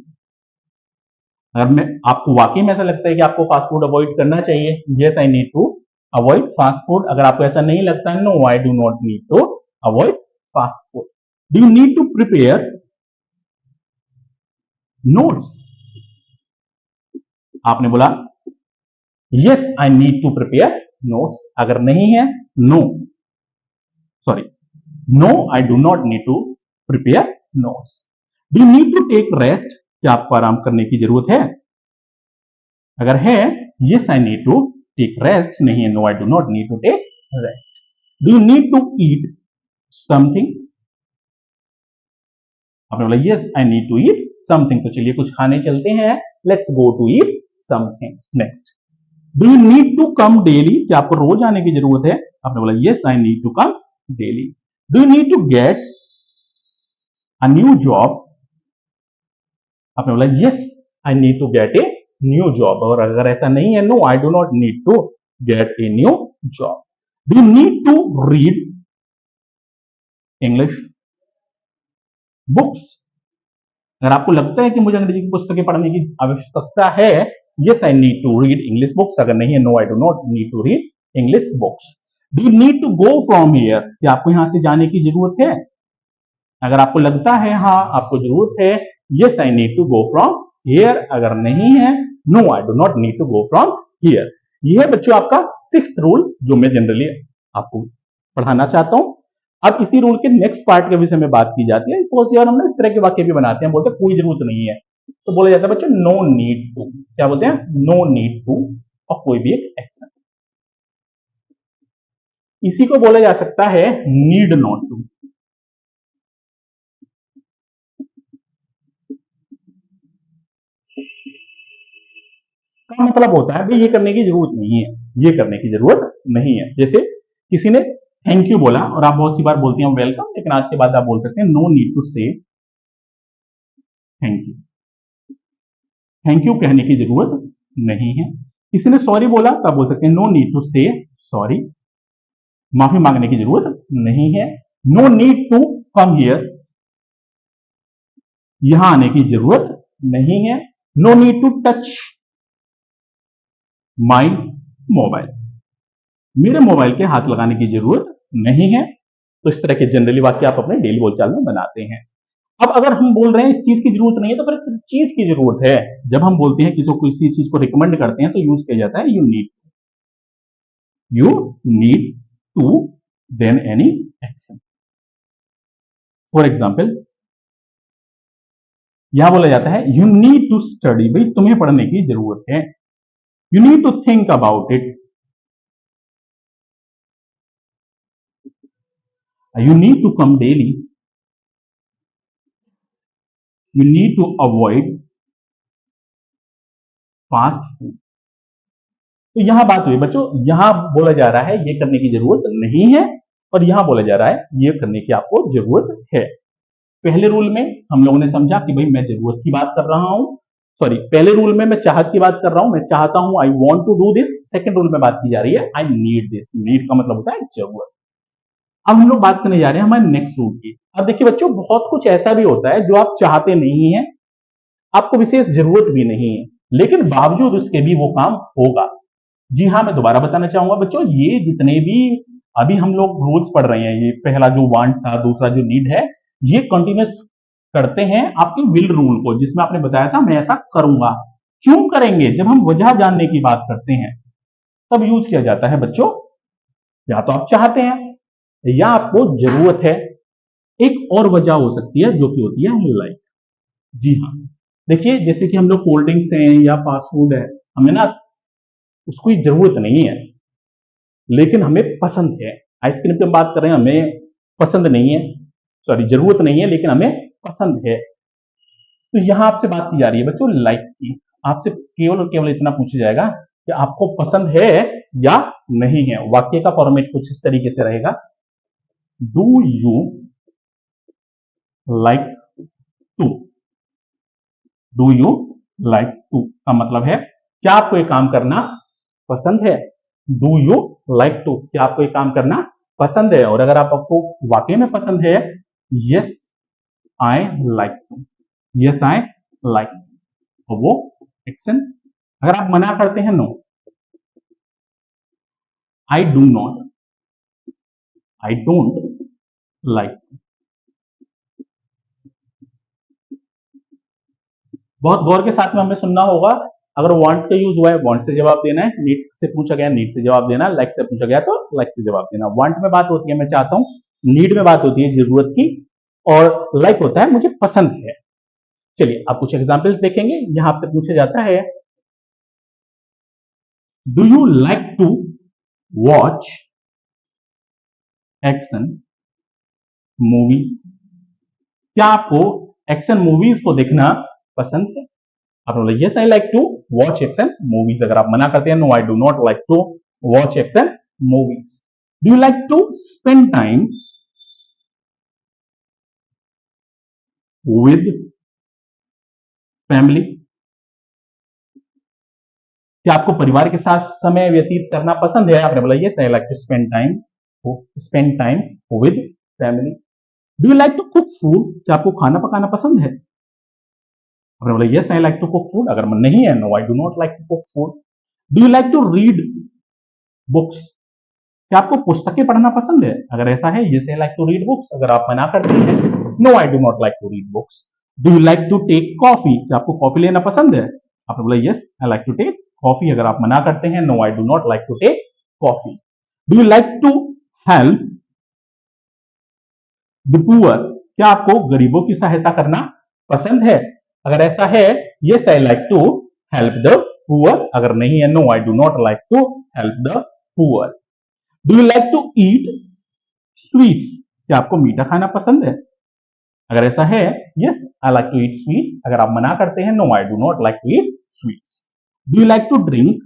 अगर मैं आपको वाकई में ऐसा लगता है कि आपको फास्ट फूड अवॉइड करना चाहिए, yes I need to avoid fast food. अगर आपको ऐसा नहीं लगता है, no I do not need to avoid fast food. Do you need to prepare notes? आपने बोला yes I need to prepare notes. अगर नहीं है, no sorry no I do not need to prepare notes. Do you need to take rest? क्या आपको आराम करने की जरूरत है? अगर है, yes I need to take rest. नहीं है, no I do not need to take rest. Do you need to eat something? आपने बोला yes I need to eat something, तो चलिए कुछ खाने चलते हैं। Let's go to eat something. Next, do you need to come daily? क्या आपको रोज आने की जरूरत है? आपने बोला yes I need to come daily. Do you need to get a new job? आपने बोला yes I need to get a new job. और अगर ऐसा नहीं है, no I do not need to get a new job. Do you need to read English books? अगर आपको लगता है कि मुझे अंग्रेजी की पुस्तकें पढ़ने की आवश्यकता है, yes I need to read English books. अगर नहीं है, no I do not need to read English books. Do you need to go from here? क्या आपको यहां से जाने की जरूरत है? अगर आपको लगता है हाँ आपको जरूरत है, yes I need to go from here. अगर नहीं है, no I do not need to go from here. यह है बच्चों आपका 6th रूल, जो मैं जनरली आपको पढ़ाना चाहता हूं। अब इसी रूल के नेक्स्ट पार्ट के विषय में बात की जाती है। बहुत सी बार हम इस तरह के वाक्य भी बनाते हैं, बोलते हैं कोई जरूरत नहीं है, तो बोला जाता है बच्चों नो नीड टू। क्या बोलते हैं? नो नीड टू, और कोई भी एक एक्शन। इसी को बोला जा सकता है नीड नॉट टू। का मतलब होता है भाई ये करने की जरूरत नहीं है, ये करने की जरूरत नहीं है। जैसे किसी ने थैंक यू बोला और आप बहुत सी बार बोलते हैं वेलकम, लेकिन आज के बाद आप बोल सकते हैं नो नीड टू से थैंक यू। थैंक यू कहने की जरूरत नहीं है। किसी ने सॉरी बोला तो आप बोल सकते हैं no need to say sorry. माफी मांगने की जरूरत नहीं है। No need to come here, यहां आने की जरूरत नहीं है। No need to touch my mobile, मेरे मोबाइल के हाथ लगाने की जरूरत नहीं है। तो इस तरह के जनरली वाक्य आप अपने डेली बोलचाल में बनाते हैं। अब अगर हम बोल रहे हैं इस चीज की जरूरत नहीं है, तो फिर किस चीज की जरूरत है? जब हम बोलते हैं किसी को किसी चीज को रिकमेंड करते हैं, तो यूज किया जाता है you need to then any action. For example, यहां बोला जाता है यू नीड टू स्टडी, भाई तुम्हें पढ़ने की जरूरत है। You need to think about it, you need to come daily, you need to avoid fast food. तो यहां बात हुई बच्चों, यहां बोला जा रहा है ये करने की जरूरत नहीं है, और यहां बोला जा रहा है ये करने की आपको जरूरत है। पहले रूल में हम लोगों ने समझा कि भाई मैं जरूरत की बात कर रहा हूं, सॉरी पहले रूल में मैं चाहत की बात कर रहा हूं, मैं चाहता हूं, I want to do this. Second rule में बात की जा रही है आई नीड दिस। नीड का मतलब होता है जरूरत। अब हम लोग बात करने जा रहे हैं हमारे नेक्स्ट रूल की। अब देखिए बच्चों, बहुत कुछ ऐसा भी होता है जो आप चाहते नहीं है, आपको विशेष जरूरत भी नहीं है, लेकिन बावजूद उसके भी वो काम होगा। जी हाँ, मैं दोबारा बताना चाहूंगा बच्चों, ये जितने भी अभी हम लोग रूल्स पढ़ रहे हैं, ये पहला जो वांट था, दूसरा जो नीड है, ये कंटिन्यूस करते हैं आपके विल रूल को, जिसमें आपने बताया था मैं ऐसा करूंगा। क्यों करेंगे? जब हम वजह जानने की बात करते हैं तब यूज किया जाता है बच्चों। या तो आप चाहते हैं या आपको जरूरत है। एक और वजह हो सकती है जो कि होती है लाइक। जी हाँ, देखिए जैसे कि हम लोग कोल्ड ड्रिंक्स हैं या फास्ट फूड है, हमें ना उसको ये जरूरत नहीं है, लेकिन हमें पसंद है। आइसक्रीम की हम बात कर रहे हैं, हमें पसंद नहीं है, सॉरी जरूरत नहीं है लेकिन हमें पसंद है। तो यहां आपसे बात की जा रही है बच्चों लाइक की। आपसे केवल और केवल इतना पूछा जाएगा कि आपको पसंद है या नहीं है। वाक्य का फॉर्मेट कुछ इस तरीके से रहेगा, do you like to. Do you like to का मतलब है क्या आपको ये काम करना पसंद है। डू यू लाइक टू, क्या आपको ये काम करना पसंद है। और अगर आपको वाकई में पसंद है, yes I like to, yes I like, तो वो एक्शन। अगर आप मना करते हैं, no I do not, I don't like. बहुत गौर के साथ में हमें सुनना होगा। अगर वांट का यूज हुआ है, वांट से जवाब देना है। नीड से पूछा गया, नीड से जवाब देना। लाइक से पूछा गया तो लाइक से जवाब देना। वांट में बात होती है मैं चाहता हूं, नीड में बात होती है जरूरत की, और लाइक होता है मुझे पसंद है। चलिए आप कुछ एग्जाम्पल्स देखेंगे। यहां आपसे पूछा जाता है, do you like to watch action movies. क्या आपको एक्शन मूवीज को देखना पसंद है। आप बोले yes I like to watch action movies. अगर आप मना करते हैं, no I do not like to watch action movies. Do you like to spend time with family. क्या आपको परिवार के साथ समय व्यतीत करना पसंद है। आपने बोला yes I like to spend time with family. Do you like to cook food. क्या आपको खाना पकाना पसंद है। आपने बोला yes I like to cook food. अगर नहीं है, no I do not like to cook food. Do you like to read books. क्या आपको पुस्तकें पढ़ना पसंद है। अगर ऐसा है, yes I like to read books. अगर आप मना करते हैं, no I do not like to read books. Do you like to take coffee. क्या आपको कॉफी लेना पसंद है। आपने बोला yes I like to take coffee. अगर आप मना करते हैं, no I do not like to take coffee. Do you like to help the poor. क्या आपको गरीबों की सहायता करना पसंद है। अगर ऐसा है, yes I like to help the poor. अगर नहीं है, no I do not like to help the poor. Do you like to eat sweets. क्या आपको मीठा खाना पसंद है। अगर ऐसा है, yes I like to eat sweets. अगर आप मना करते हैं, no I do not like to eat sweets. Do you like to drink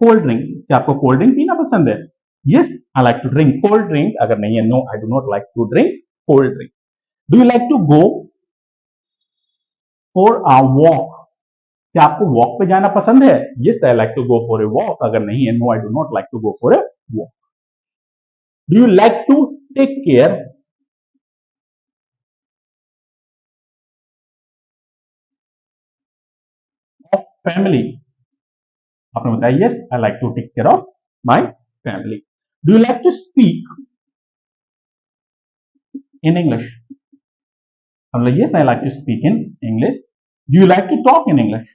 cold drink. क्या आपको कोल्ड ड्रिंक पीना पसंद है। Yes I like to drink cold drink. अगर नहीं है, no I do not like to drink cold drink. Do you like to go for a walk. क्या आपको वॉक पे जाना पसंद है। Yes I like to go for a walk. अगर नहीं है, no I do not like to go for a walk. Do you like to take care of family. आपने बताया yes I like to take care of my family. Do you like to speak in English. हमने yes I like to speak in English. Do you like to talk in English.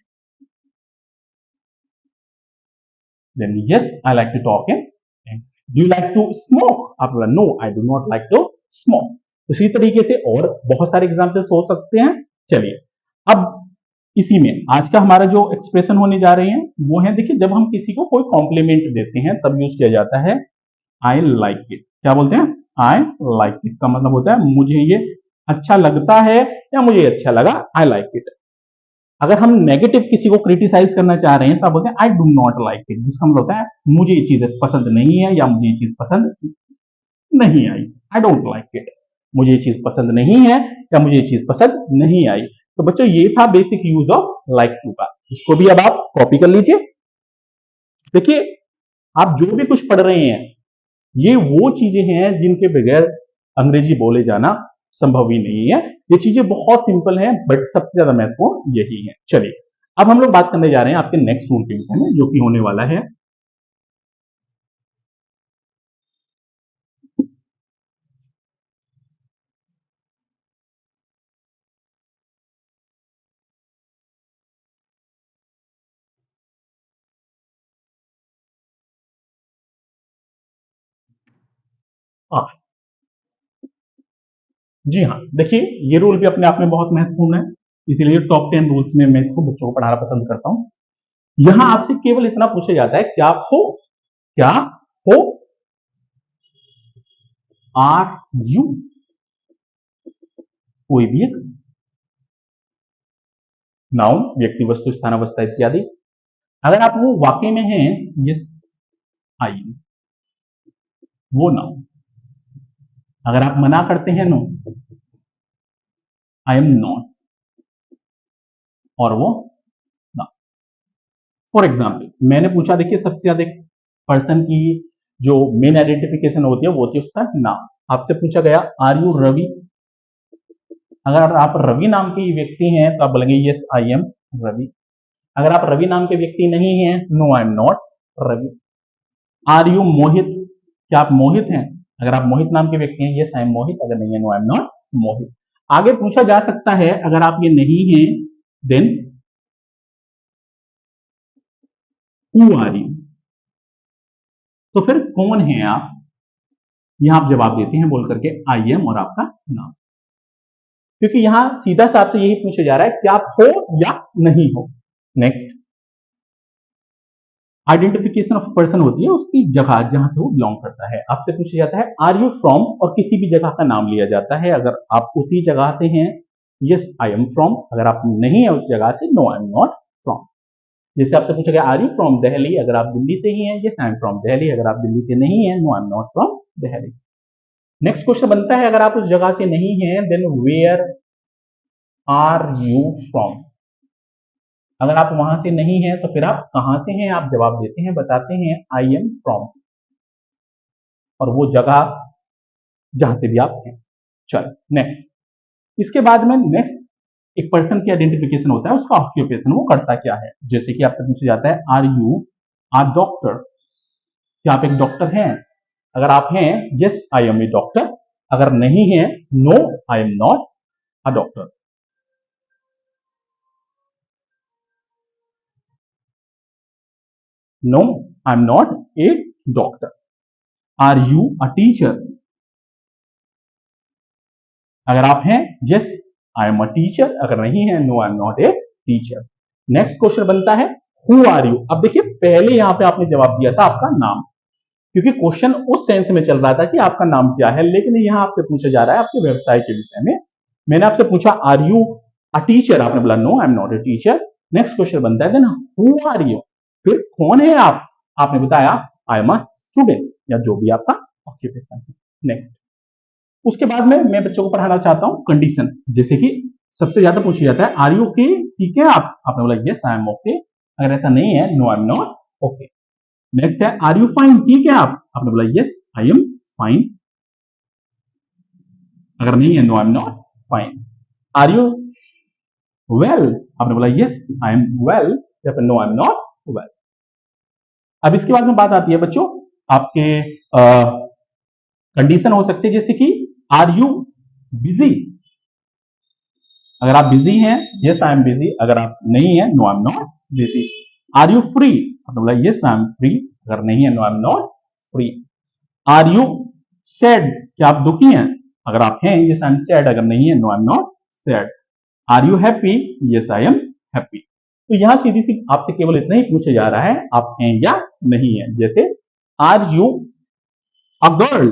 Then yes I like to talk in English. Do you like to smoke. आप बोला no I do not like to smoke. इसी तरीके से और बहुत सारे एग्जाम्पल्स हो सकते हैं। चलिए अब इसी में आज का हमारा जो एक्सप्रेशन होने जा रहे हैं वो है, देखिए जब हम किसी को कोई कॉम्प्लीमेंट देते हैं तब यूज किया जाता है आई लाइक इट। क्या बोलते हैं, आई लाइक इट का मतलब होता है मुझे ये अच्छा लगता है या मुझे अच्छा लगा, आई लाइक इट। अगर हम नेगेटिव किसी को क्रिटिसाइज करना चाह रहे हैं तब बोलते हैं आई डू नॉट लाइक इट, जिसका मतलब होता है मुझे ये चीज पसंद नहीं है या मुझे ये चीज पसंद नहीं आई। आई डोंट लाइक इट, मुझे ये चीज पसंद नहीं है या मुझे ये चीज पसंद नहीं आई। तो बच्चों ये था basic use of like to का। इसको भी अब आप कॉपी कर लीजिए। देखिए आप जो भी कुछ पढ़ रहे हैं ये वो चीजें हैं जिनके बगैर अंग्रेजी बोले जाना संभव ही नहीं है। ये चीजें बहुत सिंपल हैं बट सबसे ज्यादा महत्वपूर्ण यही है। चलिए अब हम लोग बात करने जा रहे हैं आपके नेक्स्ट रूल के विषय में जो कि होने वाला है आ, जी हाँ, देखिए ये रूल भी अपने आप में बहुत महत्वपूर्ण है, इसीलिए टॉप 10 रूल्स में मैं इसको बच्चों को पढ़ाना पसंद करता हूं। यहां आपसे केवल इतना पूछा जाता है क्या हो, क्या हो, आर यू, कोई भी एक नाउन, व्यक्ति, वस्तु, स्थान, अवस्था इत्यादि। अगर आप वो वाकई में हैं, यस आई एम, वो नाउन। अगर आप मना करते हैं, नो आई एम नॉट, और वो ना। फॉर एग्जाम्पल मैंने पूछा, देखिए सबसे ज्यादा पर्सन की जो मेन आइडेंटिफिकेशन होती है वो होती है उसका नाम। आपसे पूछा गया आर यू रवि, अगर आप रवि नाम के व्यक्ति हैं तो आप बोलेंगे यस आई एम रवि। अगर आप रवि नाम के व्यक्ति नहीं हैं, no I am not Ravi. Are you Mohit, क्या आप मोहित हैं? अगर आप मोहित नाम के व्यक्ति हैं, यस आई एम मोहित। अगर नहीं है, नो आई एम नॉट मोहित। आगे पूछा जा सकता है, अगर आप ये नहीं हैं, देन हु आर यू, तो फिर कौन है आप? यहां आप जवाब देते हैं बोल करके आई एम और आपका नाम, क्योंकि यहां सीधा साफ से यही पूछा जा रहा है कि आप हो या नहीं हो। नेक्स्ट, आइडेंटिफिकेशन ऑफ पर्सन होती है उसकी जगह जहां से वो बिलोंग करता है। आपसे पूछा जाता है आर यू फ्रॉम, और किसी भी जगह का नाम लिया जाता है। अगर आप उसी जगह से हैं, यस आई एम फ्रॉम। अगर आप नहीं है उस जगह से, no I am not from. जैसे आपसे पूछा गया आर यू फ्रॉम दिल्ली, अगर आप दिल्ली से ही हैं, yes I am from Delhi. अगर आप दिल्ली से नहीं है, no I am not from Delhi. Next question बनता है, अगर आप उस जगह से नहीं हैं, then where are you from. अगर आप वहां से नहीं हैं तो फिर आप कहां से हैं? आप जवाब देते हैं, बताते हैं आई एम फ्रॉम, और वो जगह जहां से भी आप हैं। चलो नेक्स्ट, इसके बाद में नेक्स्ट एक पर्सन की आइडेंटिफिकेशन होता है, उसका ऑक्यूपेशन, वो करता क्या है। जैसे कि आपसे पूछा जाता है आर यू आर डॉक्टर, क्या आप एक डॉक्टर हैं? अगर आप हैं, yes I am a doctor. अगर नहीं है, no I am not a doctor. No I am not a doctor. Are you a teacher? अगर आप हैं, yes I am a teacher. अगर नहीं है, no I am not a teacher. Next question बनता है हु आर यू। अब देखिए पहले यहां पे आपने जवाब दिया था आपका नाम, क्योंकि क्वेश्चन उस सेंस में चल रहा था कि आपका नाम क्या है, लेकिन यहां आपसे पूछा जा रहा है आपके व्यवसाय के विषय में। मैंने आपसे पूछा आर यू अ टीचर, आपने बोला no I am not a teacher. Next question बनता है देन हु आर यू, फिर कौन है आप? आपने बताया आई एम अ स्टूडेंट, या जो भी आपका ऑक्यूपेशन है। नेक्स्ट, उसके बाद में मैं बच्चों को पढ़ाना चाहता हूं कंडीशन। जैसे कि सबसे ज्यादा पूछा जाता है आर यू ओके, ठीक है आप? आपने बोला यस आई एम ओके। अगर ऐसा नहीं है, no I am not okay. Next है आर यू फाइन, ठीक है आप? आपने बोला यस आई एम फाइन। अगर नहीं है, no I am not fine. Are you well? आपने बोला यस आई एम वेल, या फिर no I am not well. अब इसके बाद में बात आती है बच्चों आपके कंडीशन हो सकती है, जैसे कि आर यू बिजी? अगर आप बिजी हैं, यस आई एम बिजी। अगर आप नहीं है, no I am not busy. Are you free? आपने बोला यस आई एम फ्री। अगर नहीं है, no I am not free. Are you sad? क्या आप दुखी हैं? अगर आप हैं, यस आई एम सैड। अगर नहीं है, no I am not sad. Are you happy? Yes I am happy. तो यहां सीधी सी आपसे केवल इतना ही पूछा जा रहा है आप हैं या नहीं है। जैसे आर यू अ गर्ल?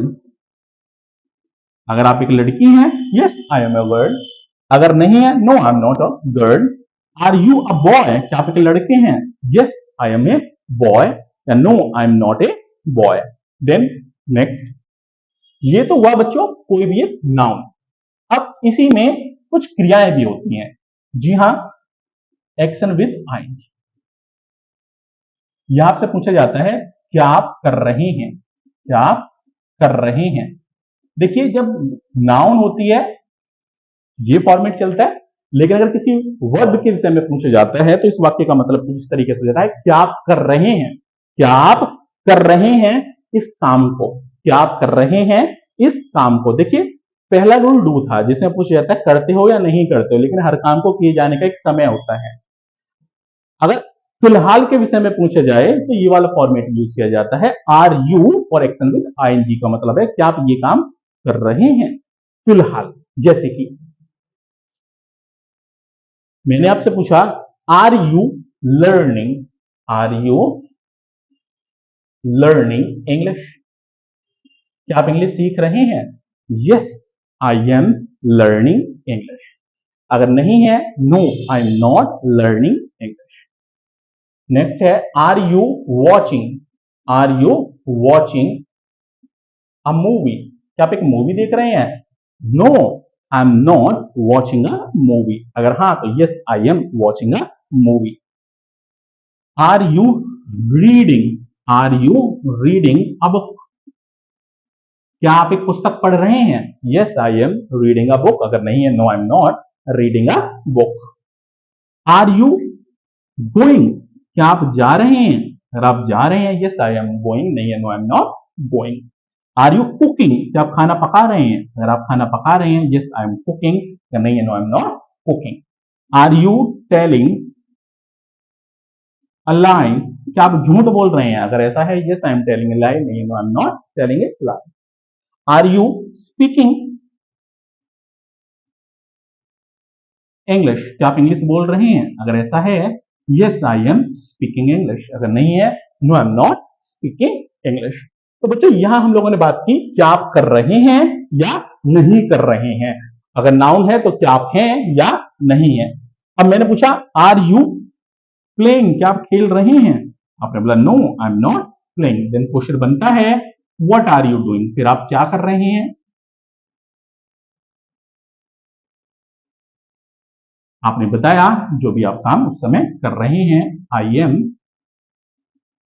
अगर आप एक लड़की हैं, yes I am a girl. अगर नहीं है, no I am not a girl. Are you a boy? क्या आप एक लड़के हैं? Yes I am a boy, या no I am not a boy. Then next, ये तो हुआ बच्चों कोई भी एक नाउन। अब इसी में कुछ क्रियाएं भी होती हैं। जी हां, एक्शन विद आईएनजी। यह आपसे पूछा जाता है क्या आप कर रहे हैं, क्या आप कर रहे हैं। देखिए जब नाउन होती है ये फॉर्मेट चलता है, लेकिन अगर किसी वर्ब के विषय में पूछा जाता है तो इस वाक्य का मतलब कुछ इस तरीके से हो जाता है क्या आप कर रहे हैं, क्या आप कर रहे हैं इस काम को, क्या आप कर रहे हैं इस काम को। देखिए पहला रूल डू था जिसमें पूछा जाता है करते हो या नहीं करते हो, लेकिन हर काम को किए जाने का एक समय होता है। अगर फिलहाल के विषय में पूछा जाए तो ये वाला फॉर्मेट यूज किया जाता है आर यू और एक्शन विद आईएनजी का मतलब है क्या आप ये काम कर रहे हैं फिलहाल। जैसे कि मैंने आपसे पूछा are you learning, are you learning English? क्या आप इंग्लिश सीख रहे हैं? Yes, I am learning English. अगर नहीं है, no, I am not learning English. Next है are you watching? Are you watching a movie? क्या आप एक मूवी देख रहे हैं? No, I am not watching a movie. अगर हाँ तो yes, I am watching a movie. Are you reading? Are you reading a book? क्या आप एक पुस्तक पढ़ रहे हैं? Yes, I am reading a book. अगर नहीं है, no, I am not reading a book. Are you going? क्या आप जा रहे हैं? अगर आप जा रहे हैं, यस, आई एम गोइंग। नहीं है, no, I am not going. Are you cooking? क्या आप खाना पका रहे हैं? अगर आप खाना पका रहे हैं, यस, आई एम कुकिंग। या नहीं है, no, I am not cooking. Are you telling a lie? क्या आप झूठ बोल रहे हैं? अगर ऐसा है, yes, I am telling a lie. नहीं है, no, I am not telling a lie. Are you speaking English? क्या आप इंग्लिश बोल रहे हैं? अगर ऐसा है, yes, I am speaking English. अगर नहीं है, no, I am not speaking English. तो बच्चों यहां हम लोगों ने बात की क्या आप कर रहे हैं या नहीं कर रहे हैं। अगर नाउन है तो क्या आप हैं या नहीं है। अब मैंने पूछा आर यू प्लेइंग? क्या आप खेल रहे हैं? आपने बोला no, I am not playing. Then question बनता है व्हाट आर यू डूइंग? फिर आप क्या कर रहे हैं? आपने बताया जो भी आप काम उस समय कर रहे हैं। I am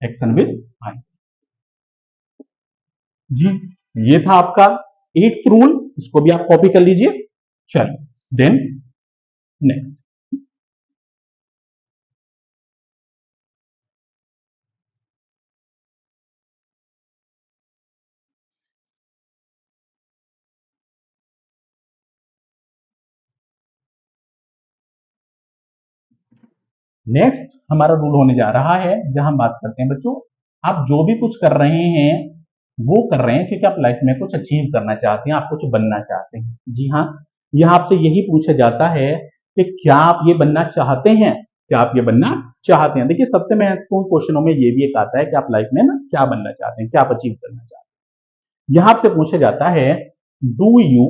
action with I. जी, ये था आपका 8th रूल। इसको भी आप कॉपी कर लीजिए। चलिए, देन नेक्स्ट। नेक्स्ट हमारा रूल होने जा रहा है जहां हम बात करते हैं बच्चों, आप जो भी कुछ कर रहे हैं वो कर रहे हैं क्योंकि आप लाइफ में कुछ अचीव करना चाहते हैं, आप कुछ बनना चाहते हैं। जी हाँ, यहां आपसे यही पूछा जाता है कि क्या आप ये बनना चाहते हैं? क्या आप ये बनना चाहते हैं? देखिए, सबसे महत्वपूर्ण क्वेश्चनों में ये भी एक आता है कि आप लाइफ में ना क्या बनना चाहते हैं, क्या आप अचीव करना चाहते हैं। यहां आपसे पूछा जाता है do you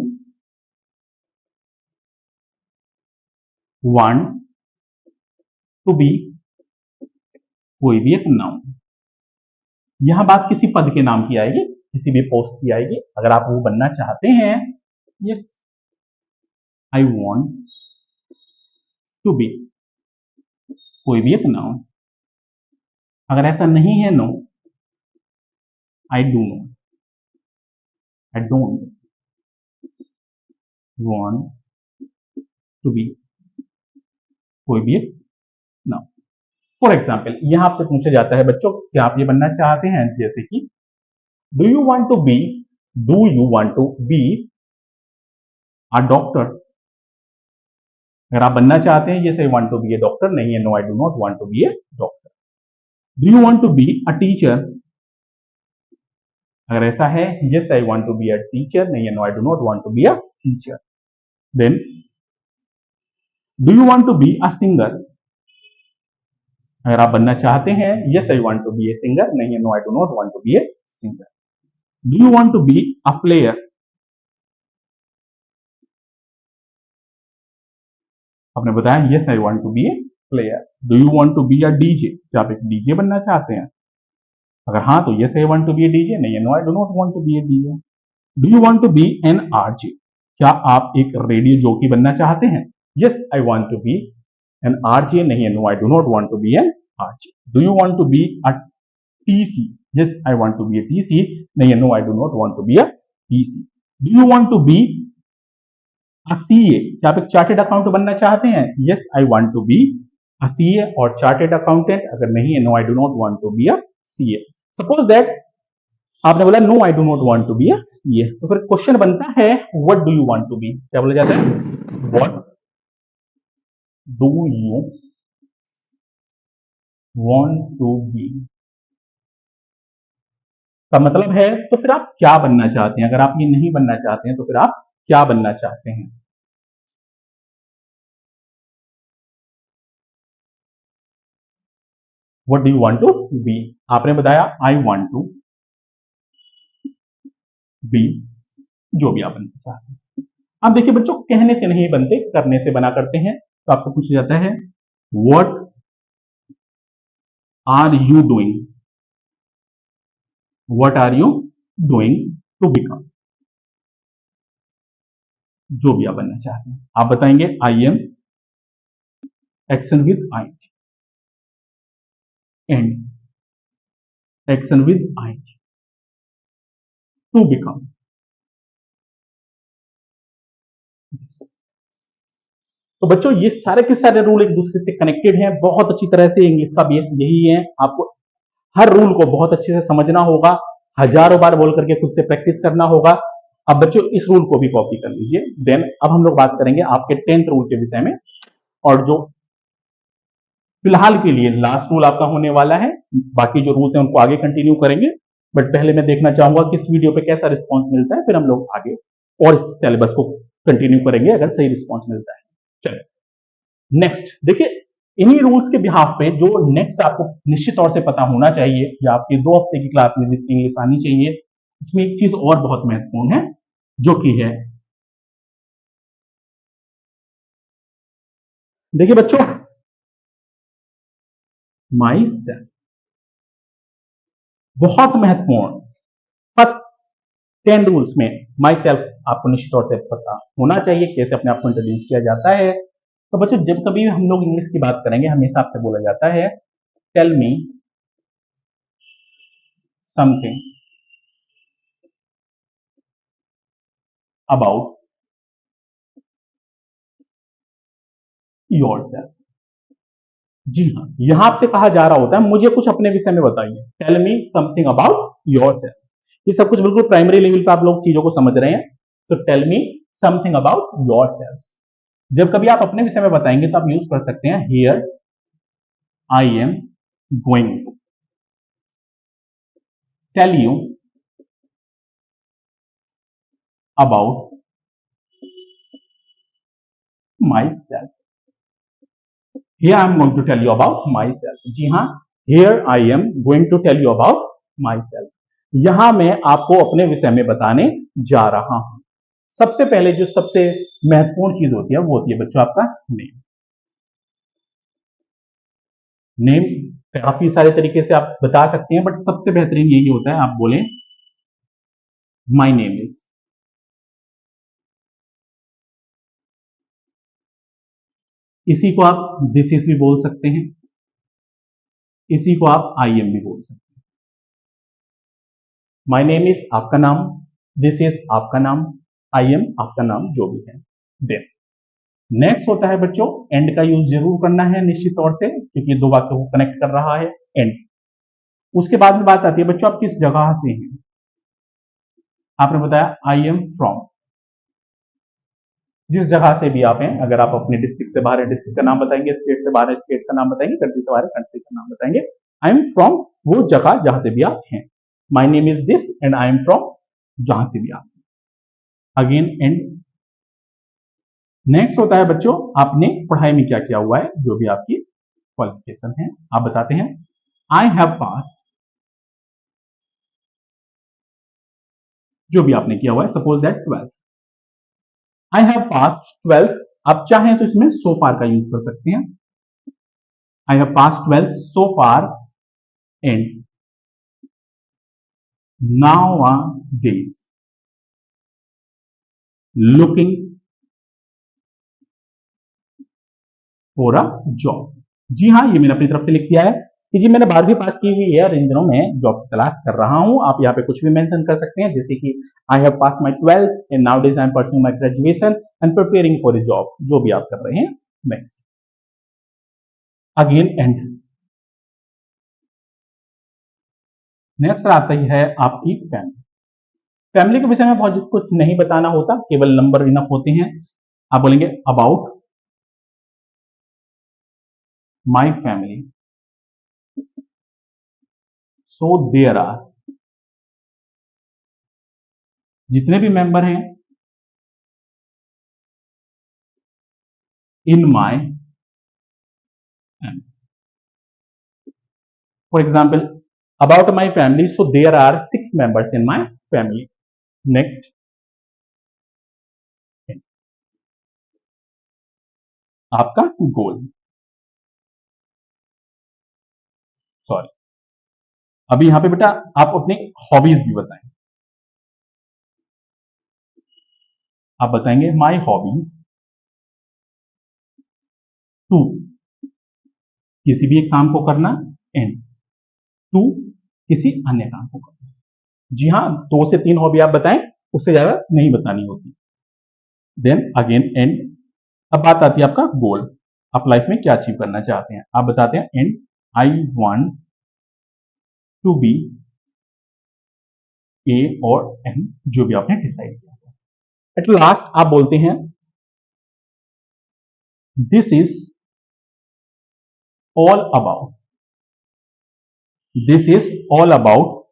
want to be? कोई भी एक नाउन। यहां बात किसी पद के नाम की आएगी, किसी भी पोस्ट की आएगी। अगर आप वो बनना चाहते हैं, yes, I want to be, कोई भी एक नाउन। अगर ऐसा नहीं है, no, I do not, I don't want to be, कोई भी एक नाउन। फॉर एग्जाम्पल, यहां आपसे पूछा जाता है बच्चों क्या आप ये बनना चाहते हैं? जैसे कि do you want to be, do you want to be a doctor? अगर आप बनना चाहते हैं, जैसे I want to be a doctor. नहीं है, no, I do not want to be a doctor. Do you want to be a teacher? अगर ऐसा है, yes, I want to be a teacher. नहीं है, no, I do not want to be a teacher. Then do you want to be a singer? अगर आप बनना चाहते हैं, yes, I want to be a singer. नहीं है, no, I do not want to be a singer. Do you want to be a player? आपने बताया yes, I want to be a player. Do you want to be a DJ? क्या आप एक डीजे बनना चाहते हैं? अगर हाँ तो yes, I want to be a DJ. नहीं है, no, I do not want to be a DJ. Do you want to be an RJ? क्या आप एक रेडियो जॉकी बनना चाहते हैं? Yes, I want to be an RJ. नहीं है, no, I do not want to be an RJ. Do you want to be a TC? Yes, I want to be a TC. नहीं है, no, I do not want to be a TC. Do you want to be a CA? क्या आप एक चार्टेड अकाउंट बनना चाहते हैं? Yes, I want to be a CA और चार्टेड अकाउंटेंट। अगर नहीं है, no, I do not want to be a CA. Suppose that आपने बोला no, I do not want to be a CA, तो फिर क्वेश्चन बनता है what do you want to B? क्या बोला जाता है? What do you want to be का मतलब है तो फिर आप क्या बनना चाहते हैं? अगर आप ये नहीं बनना चाहते हैं तो फिर आप क्या बनना चाहते हैं? What do you want to be, आपने बताया आई वांट टू बी जो भी आप बनना चाहते हैं। अब देखिए बच्चों, कहने से नहीं बनते, करने से बना करते हैं। तो आपसे पूछा जाता है what are you doing, what are you doing to become, जो भी आप बनना चाहते हैं। आप बताएंगे I am, action with I and action with I to become. तो बच्चों, ये सारे के सारे रूल एक दूसरे से कनेक्टेड हैं बहुत अच्छी तरह से। इंग्लिश का बेस यही है, आपको हर रूल को बहुत अच्छे से समझना होगा, हजारों बार बोल करके खुद से प्रैक्टिस करना होगा। अब बच्चों, इस रूल को भी कॉपी कर लीजिए। देन अब हम लोग बात करेंगे आपके 10th रूल के विषय में, और जो फिलहाल के लिए लास्ट रूल आपका होने वाला है। बाकी जो रूल्स हैं उनको आगे कंटिन्यू करेंगे, बट पहले मैं देखना चाहूंगा कि इस वीडियो पे कैसा रिस्पॉन्स मिलता है, फिर हम लोग आगे और इस सिलेबस को कंटिन्यू करेंगे अगर सही रिस्पॉन्स मिलता है। चलिए नेक्स्ट देखिए, इन्हीं रूल्स के बिहाफ पे जो नेक्स्ट आपको निश्चित तौर से पता होना चाहिए, या आपके 2 हफ्ते की क्लास में जितनी इंग्लिश आनी चाहिए, उसमें एक चीज और बहुत महत्वपूर्ण है, जो कि है, देखिए बच्चों, माई सेल्फ, बहुत महत्वपूर्ण। फर्स्ट 10 रूल्स में माई सेल्फ आपको निश्चित तौर से पता होना चाहिए, कैसे अपने आप को इंट्रोड्यूस किया जाता है। तो बच्चों, जब कभी हम लोग इंग्लिश की बात करेंगे, हमेशा आपसे बोला जाता है tell me something about yourself. जी हाँ, यहां आपसे कहा जा रहा होता है मुझे कुछ अपने विषय में बताइए, tell me something about yourself. ये सब कुछ बिल्कुल प्राइमरी लेवल पे आप लोग चीजों को समझ रहे हैं। तो tell me something about yourself. जब कभी आप अपने विषय में बताएंगे तो आप यूज कर सकते हैं here I am going to tell you about myself. Here I am going to tell you about myself. जी हाँ, here I am going to tell you about myself. यहां मैं आपको अपने विषय में बताने जा रहा हूं। सबसे पहले जो सबसे महत्वपूर्ण चीज होती है वो होती है बच्चों आपका नेम। नेम काफी सारे तरीके से आप बता सकते हैं, बट सबसे बेहतरीन यही होता है आप बोलें माई नेम इज। इसी को आप दिस इज भी बोल सकते हैं, इसी को आप आई एम भी बोल सकते हैं। माई नेम इज आपका नाम, दिस इज आपका नाम, आई एम आपका नाम, जो भी है। देन नेक्स्ट होता है बच्चों, एंड का यूज जरूर करना है निश्चित तौर से, क्योंकि दो वाक्यों को कनेक्ट कर रहा है एंड। उसके बाद में बात आती है बच्चों आप किस जगह से हैं। आपने बताया आई एम फ्रॉम, जिस जगह से भी आप हैं, अगर आप अपने डिस्ट्रिक्ट से बाहर है डिस्ट्रिक्ट का नाम बताएंगे, स्टेट से बाहर है स्टेट का नाम बताएंगे, कंट्री से बाहर है कंट्री का नाम बताएंगे। आई एम फ्रॉम वो जगह जहां से भी आप हैं। My name is this and I am from जहां से भी आप हैं। Again and. नेक्स्ट होता है बच्चों आपने पढ़ाई में क्या किया हुआ है, जो भी आपकी क्वालिफिकेशन है आप बताते हैं आई हैव पास, जो भी आपने किया हुआ है, suppose that 12, I have pass 12। आप चाहें तो इसमें सो फार का यूज कर सकते हैं, I have pass 12 so far and nowadays looking for a job। जी हाँ, ये मैंने अपनी तरफ से लिख दिया है कि जी मैंने 12वीं पास की हुई है और इन दिनों में जॉब की तलाश कर रहा हूं। आप यहाँ पे कुछ भी मेंशन कर सकते हैं, जैसे कि I have pass my 12 and now days I am pursuing my graduation and preparing for a job, जो भी आप कर रहे हैं। Next again and. नेक्स्ट आता ही है आपकी फैमिली। फैमिली के विषय में बहुत कुछ नहीं बताना होता, केवल नंबर इनफ होते हैं। आप बोलेंगे about my family, so there are, जितने भी मेंबर हैं in my family. For example, about my family, so there are 6 members in my family. Next, आपका गोल, सॉरी, अभी यहां पे बेटा आप अपनी हॉबीज भी बताएं। आप बताएंगे माई हॉबीज टू, किसी भी एक काम को करना, एंड टू किसी अन्य काम को करना। जी हाँ, 2 से 3 हॉबी आप बताएं, उससे ज्यादा नहीं बतानी होती। देन अगेन एंड, अब बात आती है आपका गोल, आप लाइफ में क्या अचीव करना चाहते हैं। आप बताते हैं and I want to be a और एन, जो भी आपने डिसाइड किया। एट लास्ट आप बोलते हैं this is all about, this is all about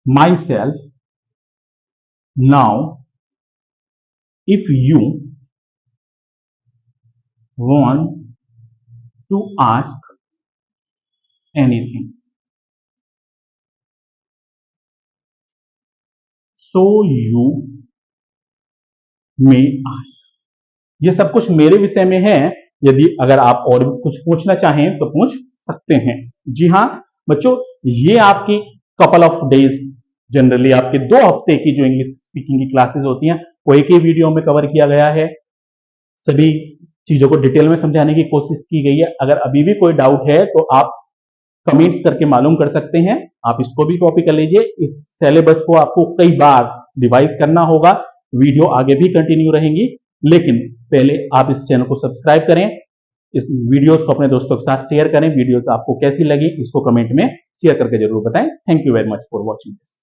my self now, if you want to ask anything, so you may ask। ये सब कुछ मेरे विषय में है, यदि अगर आप और भी कुछ पूछना चाहें तो पूछ सकते हैं। जी हाँ बच्चों, ये आपकी कपल ऑफ डेज, जनरली आपके 2 हफ्ते की जो इंग्लिश स्पीकिंग की क्लासेस होती हैं वो एक ही वीडियो में कवर किया गया है। सभी चीजों को डिटेल में समझाने की कोशिश की गई है। अगर अभी भी कोई डाउट है तो आप कमेंट्स करके मालूम कर सकते हैं। आप इसको भी कॉपी कर लीजिए। इस सिलेबस को आपको कई बार रिवाइज करना होगा। वीडियो आगे भी कंटिन्यू रहेंगी, लेकिन पहले आप इस चैनल को सब्सक्राइब करें, इस वीडियोस को अपने दोस्तों के साथ शेयर करें। वीडियोस आपको कैसी लगी इसको कमेंट में शेयर करके जरूर बताएं। Thank you very much for watching this.